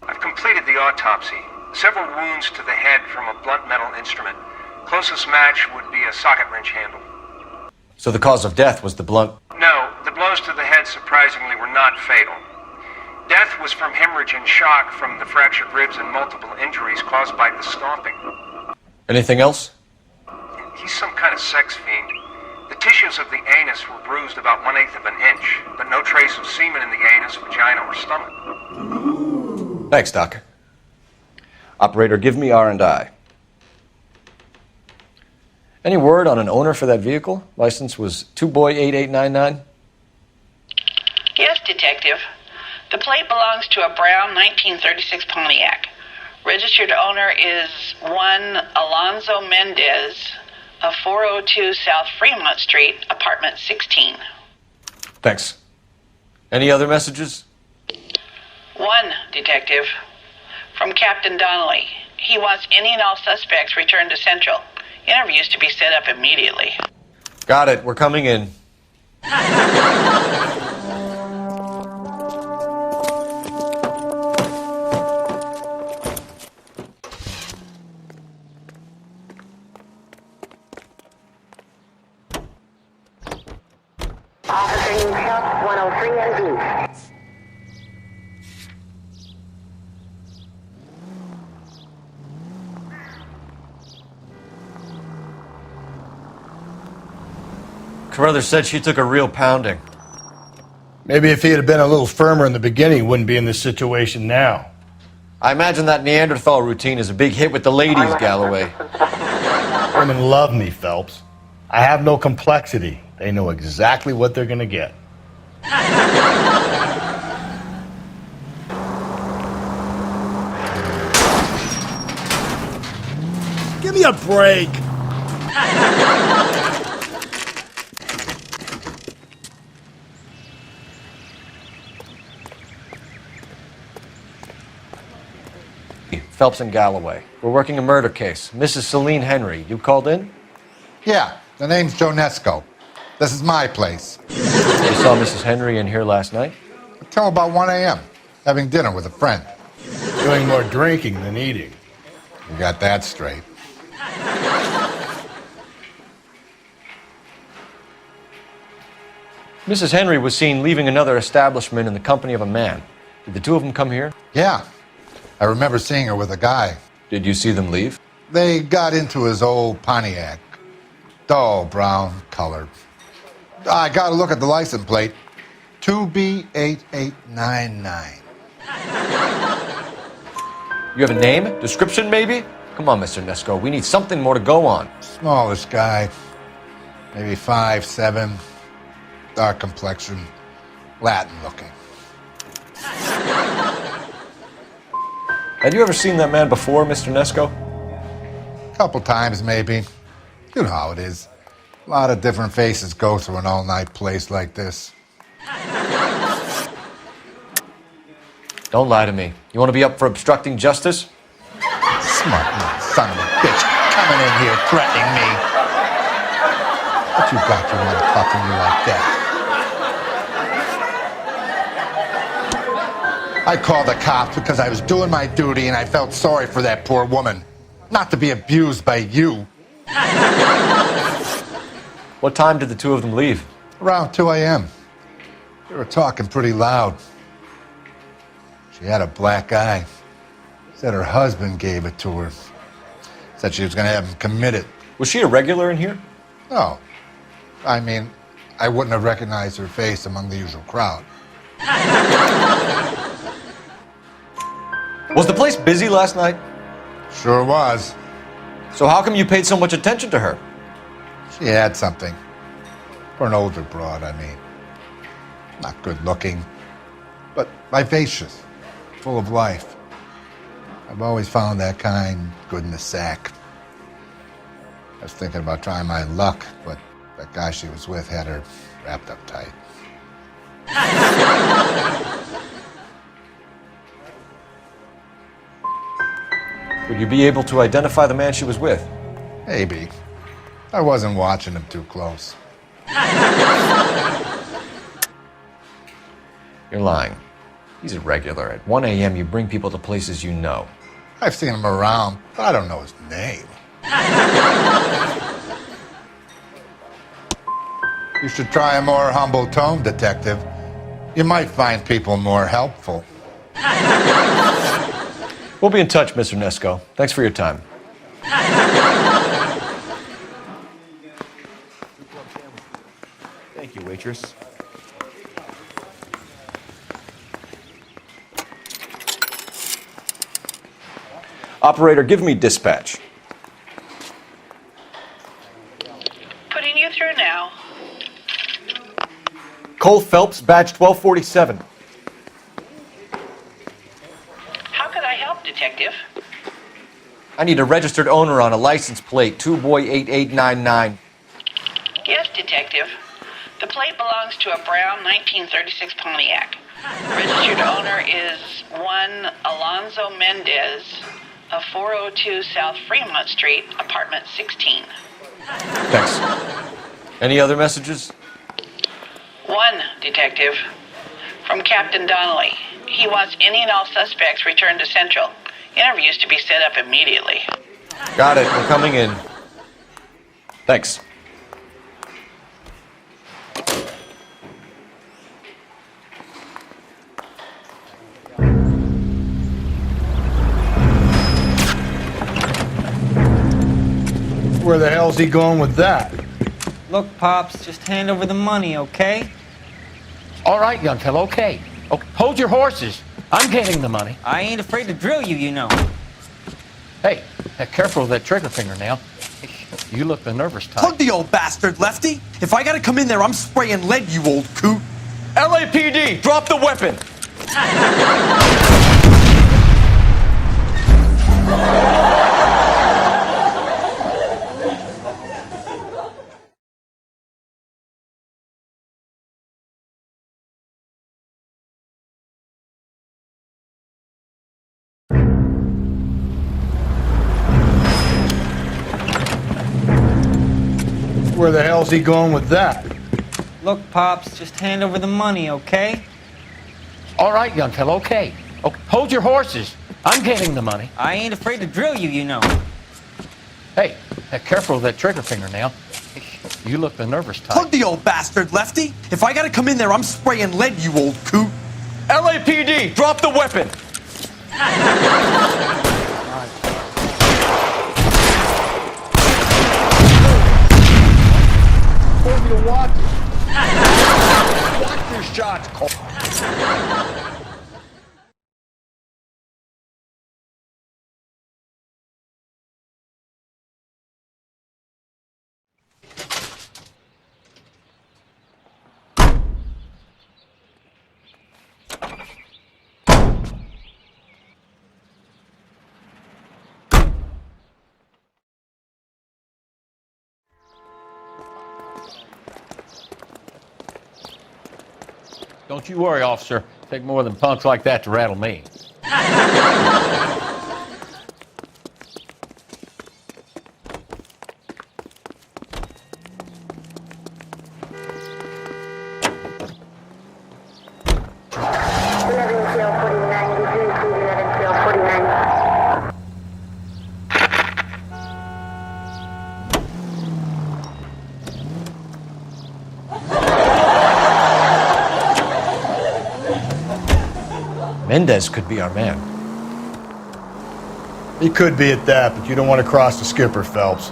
I've completed the autopsy. Several wounds to the head from a blunt metal instrument. Closest match would be a socket wrench handle. So the cause of death was the blunt. No, the blows to the head surprisingly were not fatal. Death was from hemorrhage and shock from the fractured ribs and multiple injuries caused by the stomping. Anything else? He's some kind of sex fiend. The tissues of the anus were bruised about 1/8 of an inch, but no trace of semen in the anus, vagina, or stomach. Thanks, Doc. Operator, give me R&I. Any word on an owner for that vehicle? License was 2boy8899. Yes, Detective. The plate belongs to a brown 1936 Pontiac. Registered owner is one Alonzo Mendez of 402 South Fremont Street, apartment 16. Thanks. Any other messages? One, Detective. From Captain Donnelly. He wants any and all suspects returned to Central. Interviews to be set up immediately. Got it. We're coming in. Officer needs help, 103 MD. Carruthers said she took a real pounding. Maybe if he had been a little firmer in the beginning, he wouldn't be in this situation now. I imagine that Neanderthal routine is a big hit with the ladies, Galloway. Women love me, Phelps. I have no complexity. They know exactly what they're going to get. Give me a break. Phelps and Galloway. We're working a murder case. Mrs. Celine Henry, you called in? Yeah, the name's Jonesco. This is my place. You saw Mrs. Henry in here last night? Until about 1 a.m., having dinner with a friend. Doing more drinking than eating. You got that straight. Mrs. Henry was seen leaving another establishment in the company of a man. Did the two of them come here? Yeah, I remember seeing her with a guy. Did you see them leave? They got into his old Pontiac. Dull brown color. I got to look at the license plate. 2B8899. You have a name? Description, maybe? Come on, Mr. Nesco. We need something more to go on. Smallish guy. Maybe 5'7". Dark complexion. Latin looking. Had you ever seen that man before, Mr. Nesco? Couple times, maybe. You know how it is. A lot of different faces go through an all-night place like this. Don't lie to me. You want to be up for obstructing justice? Smart little son of a bitch coming in here threatening me. What you got you want to talk to me like that? I called the cops because I was doing my duty and I felt sorry for that poor woman. Not to be abused by you. What time did the two of them leave? Around 2 a.m. They were talking pretty loud. She had a black eye. Said her husband gave it to her. Said she was going to have him committed. Was she a regular in here? No. I mean, I wouldn't have recognized her face among the usual crowd. Was the place busy last night? Sure was. So how come you paid so much attention to her? She had something. For an older broad, I mean. Not good looking, but vivacious, full of life. I've always found that kind good in the sack. I was thinking about trying my luck, but that guy she was with had her wrapped up tight. Would you be able to identify the man she was with? Maybe. I wasn't watching him too close. You're lying. He's a regular. At 1 a.m., you bring people to places you know. I've seen him around, but I don't know his name. You should try a more humble tone, Detective. You might find people more helpful. We'll be in touch, Mr. Nesco. Thanks for your time. Thank you, waitress. Operator, give me dispatch. Putting you through now. Cole Phelps, badge 1247. How could I help, Detective? I need a registered owner on a license plate, 2boy8899. Yes, Detective. The plate belongs to a brown 1936 Pontiac. Registered owner is one Alonzo Mendez of 402 South Fremont Street, apartment 16. Thanks. Any other messages? One, Detective. From Captain Donnelly. He wants any and all suspects returned to Central. Interviews to be set up immediately. Got it. We're coming in. Thanks. Where the hell's he going with that? Look, Pops, just hand over the money, okay? All right, young fellow, okay. Hold your horses. I'm getting the money. I ain't afraid to drill you, you know. Hey, careful with that trigger finger now. You look the nervous type. Plug the old bastard, Lefty. If I gotta come in there, I'm spraying lead, you old coot. LAPD, drop the weapon! Where the hell's he going with that? Look, Pops, just hand over the money, okay? All right, young fellow, okay. Hold your horses. I'm getting the money. I ain't afraid to drill you, you know. Hey, careful with that trigger finger now. You look the nervous type. Plug the old bastard, Lefty. If I gotta come in there, I'm spraying lead, you old coot. LAPD, drop the weapon! Told you to watch it. Watch your shots, Cole. Don't you worry, officer. Take more than punks like that to rattle me. Mendez could be our man. He could be at that, but you don't want to cross the skipper, Phelps.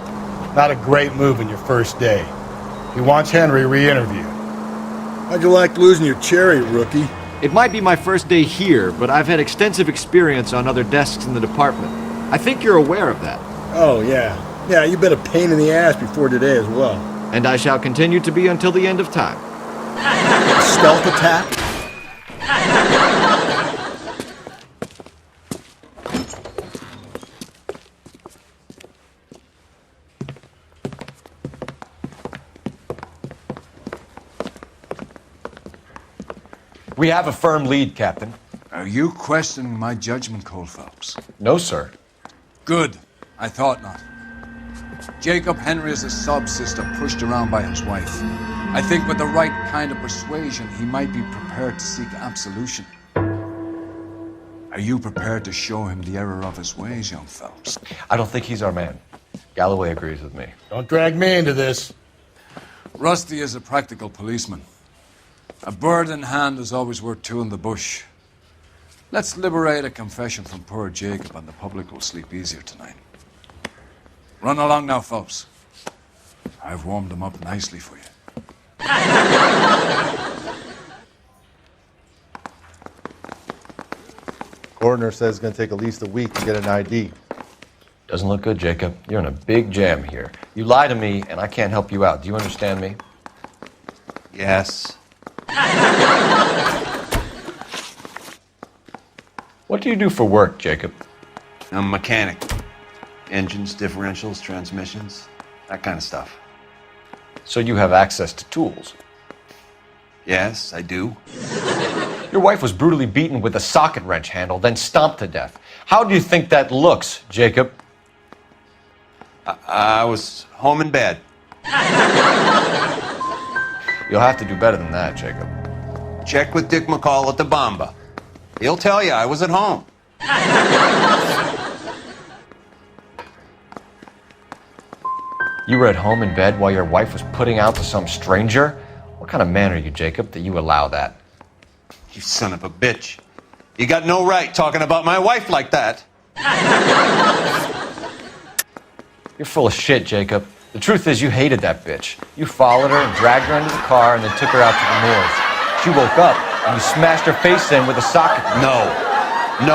Not a great move in your first day. He wants Henry re-interviewed. How'd you like losing your cherry, rookie? It might be my first day here, but I've had extensive experience on other desks in the department. I think you're aware of that. Oh, yeah. Yeah, you've been a pain in the ass before today as well. And I shall continue to be until the end of time. Stealth attack? We have a firm lead, Captain. Are you questioning my judgment, Cole Phelps? No, sir. Good. I thought not. Jacob Henry is a sub-sister pushed around by his wife. I think with the right kind of persuasion, he might be prepared to seek absolution. Are you prepared to show him the error of his ways, young Phelps? I don't think he's our man. Galloway agrees with me. Don't drag me into this. Rusty is a practical policeman. A bird in hand is always worth two in the bush. Let's liberate a confession from poor Jacob and the public will sleep easier tonight. Run along now, Phelps. I've warmed them up nicely for you. Coroner says it's going to take at least a week to get an ID. Doesn't look good, Jacob. You're in a big jam here. You lie to me, and I can't help you out. Do you understand me? Yes. What do you do for work, Jacob? I'm a mechanic. Engines, differentials, transmissions, that kind of stuff. So you have access to tools? Yes, I do. Your wife was brutally beaten with a socket wrench handle, then stomped to death. How do you think that looks, Jacob? I was home in bed. You'll have to do better than that, Jacob. Check with Dick McCall at the Bamba. He'll tell you I was at home. You were at home in bed while your wife was putting out to some stranger? What kind of man are you, Jacob, that you allow that? You son of a bitch. You got no right talking about my wife like that. You're full of shit, Jacob. The truth is you hated that bitch. You followed her and dragged her into the car and then took her out to the moors. She woke up and you smashed her face in with a socket. No. And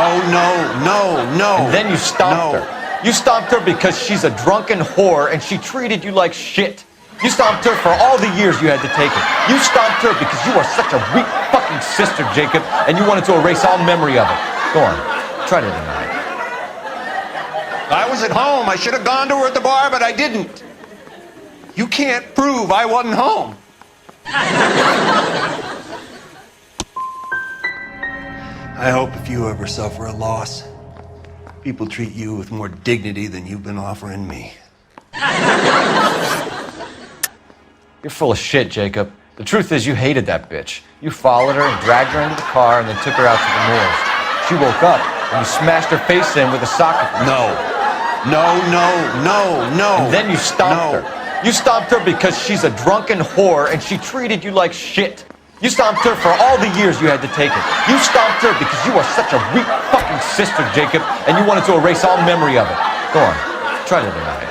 then you stomped her. You stomped her because she's a drunken whore and she treated you like shit. You stomped her for all the years you had to take it. You stomped her because you are such a weak fucking sister, Jacob, and you wanted to erase all memory of it. Go on, try to deny it. I was at home. I should have gone to her at the bar, but I didn't. You can't prove I wasn't home. I hope if you ever suffer a loss, people treat you with more dignity than you've been offering me. You're full of shit, Jacob. The truth is you hated that bitch. You followed her and dragged her into the car and then took her out to the moors. She woke up and you smashed her face in with a socket. No. And then you stomped her. You stomped her because she's a drunken whore and she treated you like shit. You stomped her for all the years you had to take it. You stomped her because you are such a weak fucking sister, Jacob, and you wanted to erase all memory of it. Go on, try to deny it.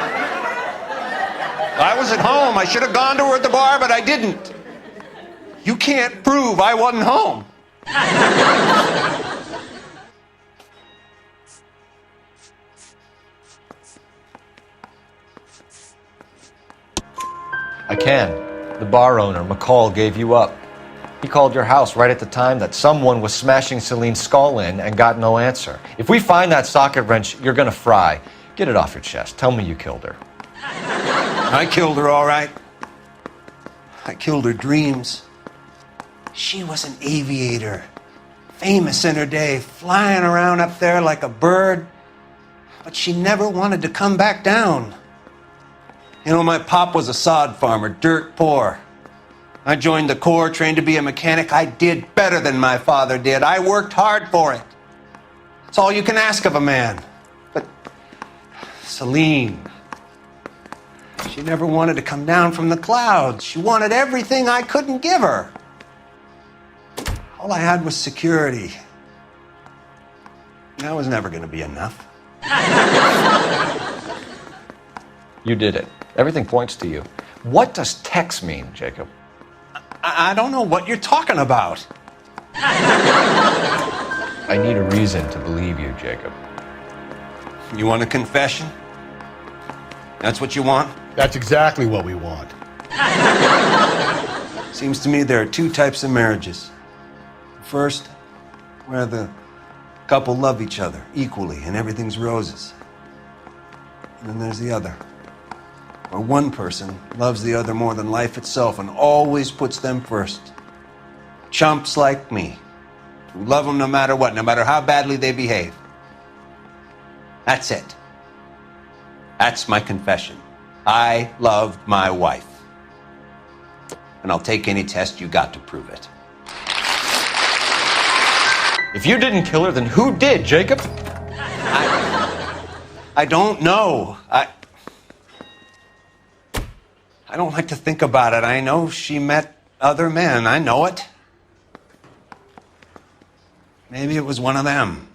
I was at home. I should have gone to her at the bar, but I didn't. You can't prove I wasn't home. I can. The bar owner, McCall, gave you up. He called your house right at the time that someone was smashing Celine's skull in and got no answer. If we find that socket wrench, you're gonna fry. Get it off your chest. Tell me you killed her. I killed her, all right. I killed her dreams. She was an aviator, famous in her day, flying around up there like a bird. But she never wanted to come back down. You know, my pop was a sod farmer, dirt poor. I joined the Corps, trained to be a mechanic. I did better than my father did. I worked hard for it. It's all you can ask of a man. But Celine, she never wanted to come down from the clouds. She wanted everything I couldn't give her. All I had was security. That was never going to be enough. You did it. Everything points to you. What does Tex mean, Jacob? I don't know what you're talking about. I need a reason to believe you, Jacob. You want a confession? That's what you want? That's exactly what we want. Seems to me there are two types of marriages. First, where the couple love each other equally and everything's roses. And then there's the other, where one person loves the other more than life itself and always puts them first. Chumps like me, who love them no matter what, no matter how badly they behave. That's it. That's my confession. I loved my wife. And I'll take any test you got to prove it. If you didn't kill her, then who did, Jacob? I don't know. I don't like to think about it. I know she met other men. I know it. Maybe it was one of them.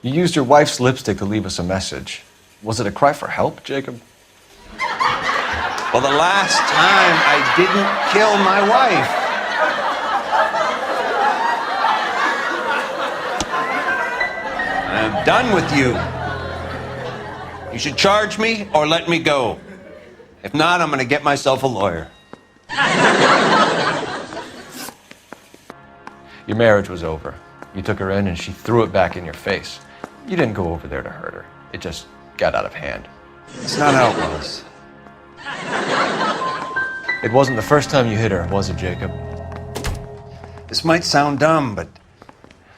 You used your wife's lipstick to leave us a message. Was it a cry for help, Jacob? Well, the last time I didn't kill my wife. I'm done with you. You should charge me or let me go. If not, I'm going to get myself a lawyer. Your marriage was over. You took her in and she threw it back in your face. You didn't go over there to hurt her. It just got out of hand. That's not how it was. It wasn't the first time you hit her, was it, Jacob? This might sound dumb, but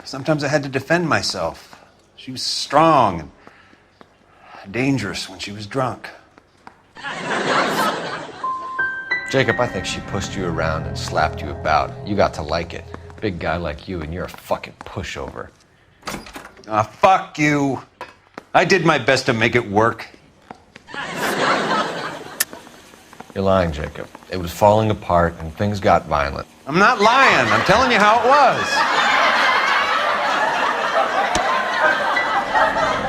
sometimes I had to defend myself. She was strong and dangerous when she was drunk. Jacob, I think she pushed you around and slapped you about. You got to like it. Big guy like you, and you're a fucking pushover. Ah, fuck you. I did my best to make it work. You're lying, Jacob. It was falling apart and things got violent. I'm not lying. I'm telling you how it was.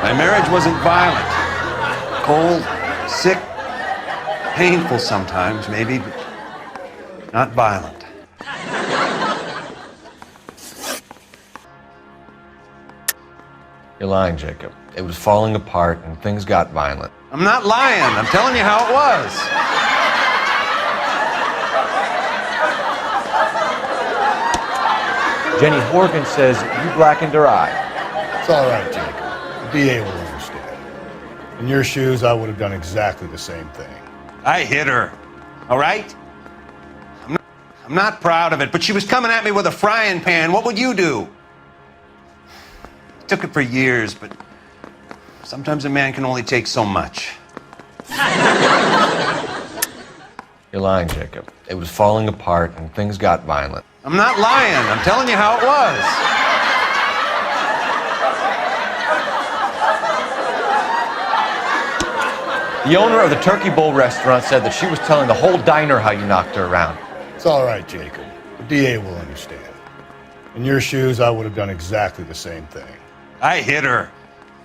My marriage wasn't violent. Cold, sick, painful sometimes, maybe, but not violent. You're lying, Jacob. It was falling apart and things got violent. I'm not lying. I'm telling you how it was. Jenny Horgan says you blackened her eye. It's all right, Jacob. The DA will understand. In your shoes, I would have done exactly the same thing. I hit her, all right? I'm not proud of it, but she was coming at me with a frying pan. What would you do? I took it for years, but sometimes a man can only take so much. You're lying, Jacob. It was falling apart and things got violent. I'm not lying. I'm telling you how it was. The owner of the Turkey Bowl restaurant said that she was telling the whole diner how you knocked her around. It's all right, Jacob. The DA will understand. In your shoes, I would have done exactly the same thing. I hit her,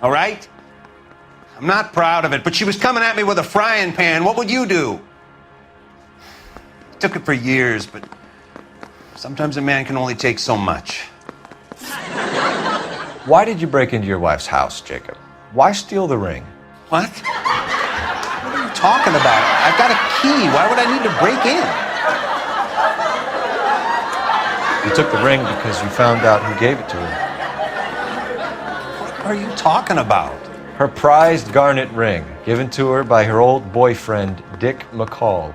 all right? I'm not proud of it, but she was coming at me with a frying pan. What would you do? I took it for years, but sometimes a man can only take so much. Why did you break into your wife's house, Jacob? Why steal the ring? What? What are you talking about? I've got a key. Why would I need to break in? You took the ring because you found out who gave it to her. What are you talking about? Her prized garnet ring, given to her by her old boyfriend, Dick McCall.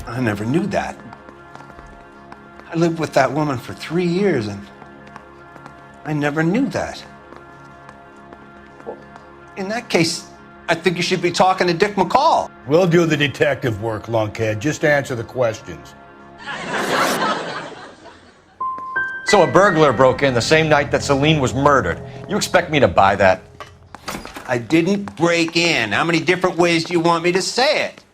I never knew that. I lived with that woman for 3 years, and I never knew that. Well, in that case, I think you should be talking to Dick McCall. We'll do the detective work, lunkhead. Just answer the questions. So a burglar broke in the same night that Celine was murdered. You expect me to buy that? I didn't break in. How many different ways do you want me to say it?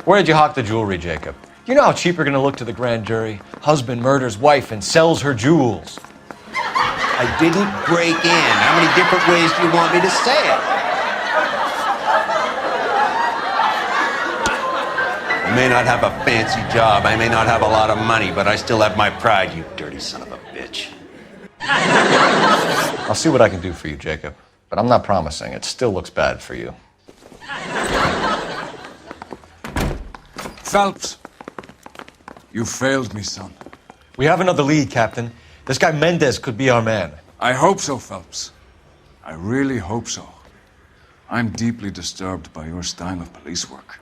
Where did you hawk the jewelry, Jacob? You know how cheap you're going to look to the grand jury? Husband murders wife and sells her jewels. I didn't break in. How many different ways do you want me to say it? I may not have a fancy job, I may not have a lot of money, but I still have my pride, you dirty son of a bitch. I'll see what I can do for you, Jacob. But I'm not promising. It still looks bad for you. Phelps, you failed me, son. We have another lead, Captain. This guy Mendez could be our man. I hope so, Phelps. I really hope so. I'm deeply disturbed by your style of police work.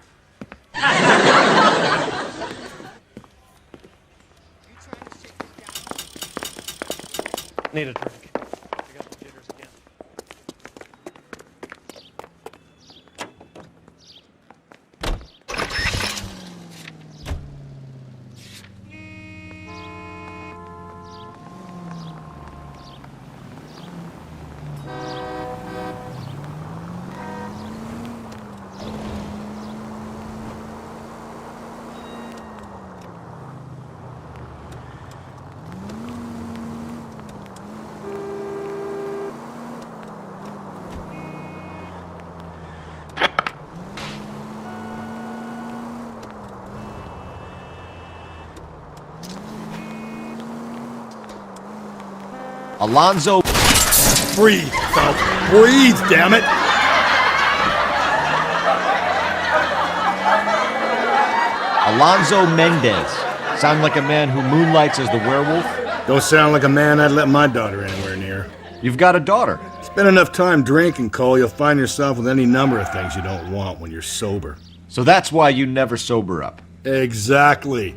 Need a drink. Alonzo. Breathe, Phelps. Breathe, damn it. Alonzo Mendez. Sound like a man who moonlights as the werewolf? Don't sound like a man I'd let my daughter anywhere near. You've got a daughter. Spend enough time drinking, Cole, you'll find yourself with any number of things you don't want when you're sober. So that's why you never sober up. Exactly.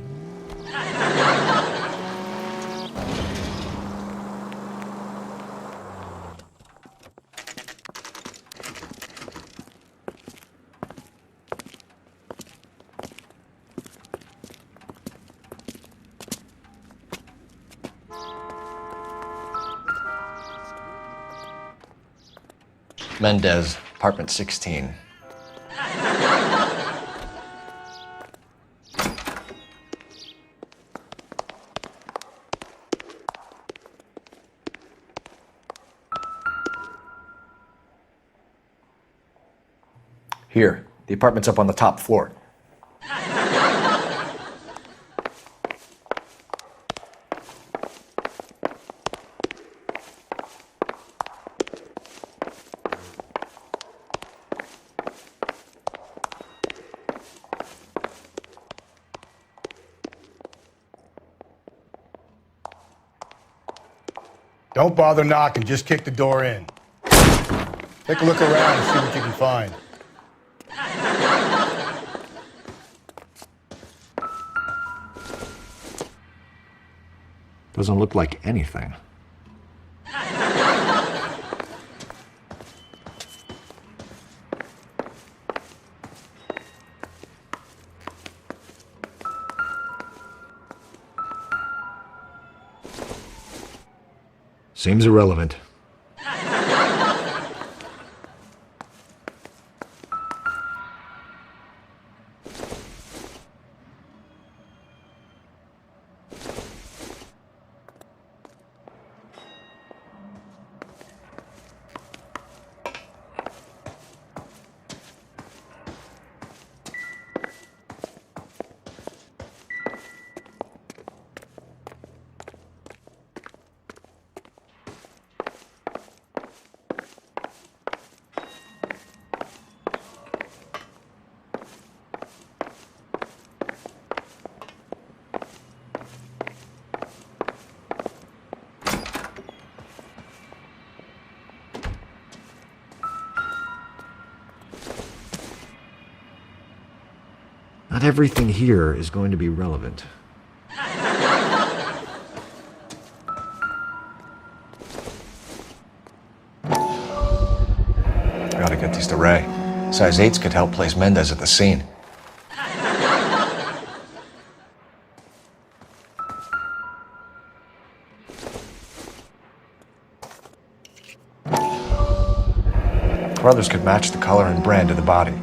Mendez, apartment 16. Here, the apartment's up on the top floor. Don't bother knocking, just kick the door in. Take a look around and see what you can find. Doesn't look like anything. Seems irrelevant. Not everything here is going to be relevant. Gotta get these to Ray. Size 8s could help place Mendez at the scene. Brothers could match the color and brand of the body.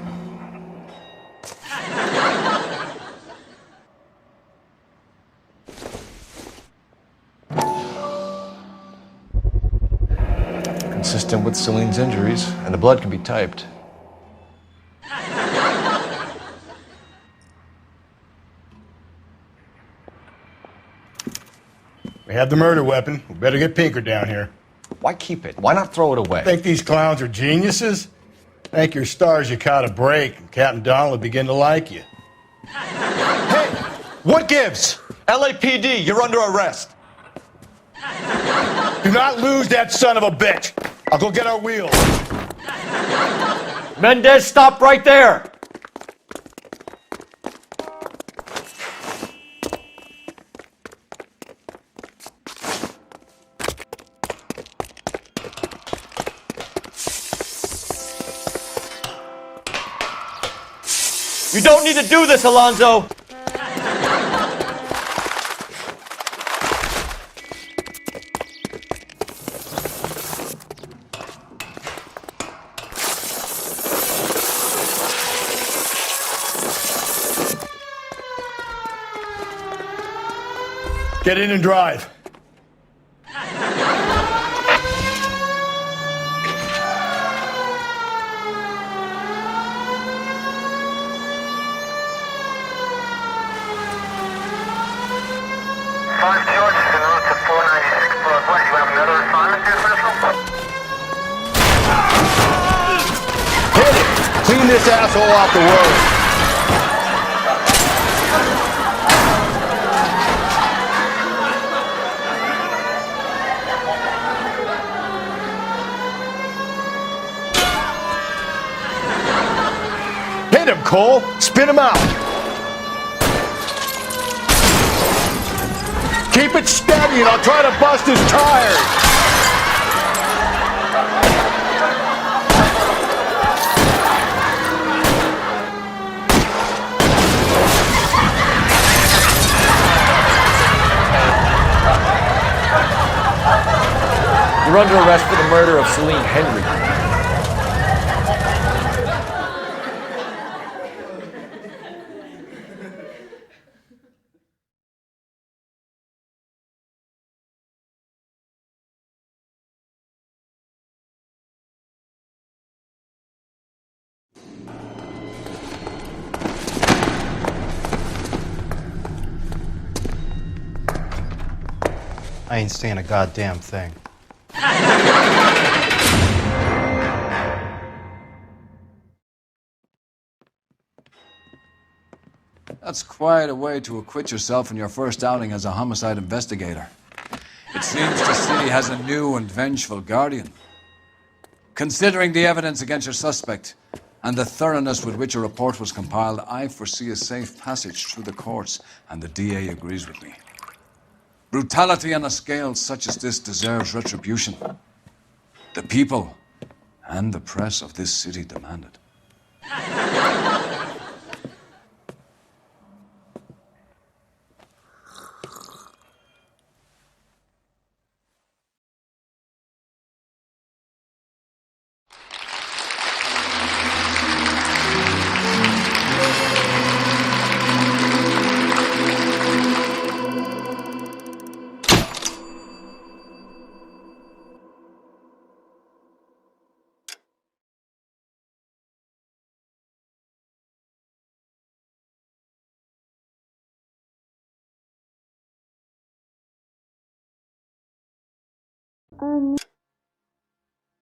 Consistent with Celine's injuries, and the blood can be typed. We have the murder weapon. We better get Pinker down here. Why keep it? Why not throw it away? Think these clowns are geniuses? Thank your stars you caught a break, and Captain Donald will begin to like you. Hey! What gives? LAPD, you're under arrest. Do not lose that son of a bitch. I'll go get our wheels. Mendez, stop right there! You don't need to do this, Alonzo! Get in and drive. Clean this asshole off the road. Cole. Spin him out. Keep it steady and I'll try to bust his tires. You're under arrest for the murder of Celine Henry. I ain't saying a goddamn thing. That's quite a way to acquit yourself in your first outing as a homicide investigator. It seems the city has a new and vengeful guardian. Considering the evidence against your suspect and the thoroughness with which a report was compiled, I foresee a safe passage through the courts, and the DA agrees with me. Brutality on a scale such as this deserves retribution. The people and the press of this city demand it.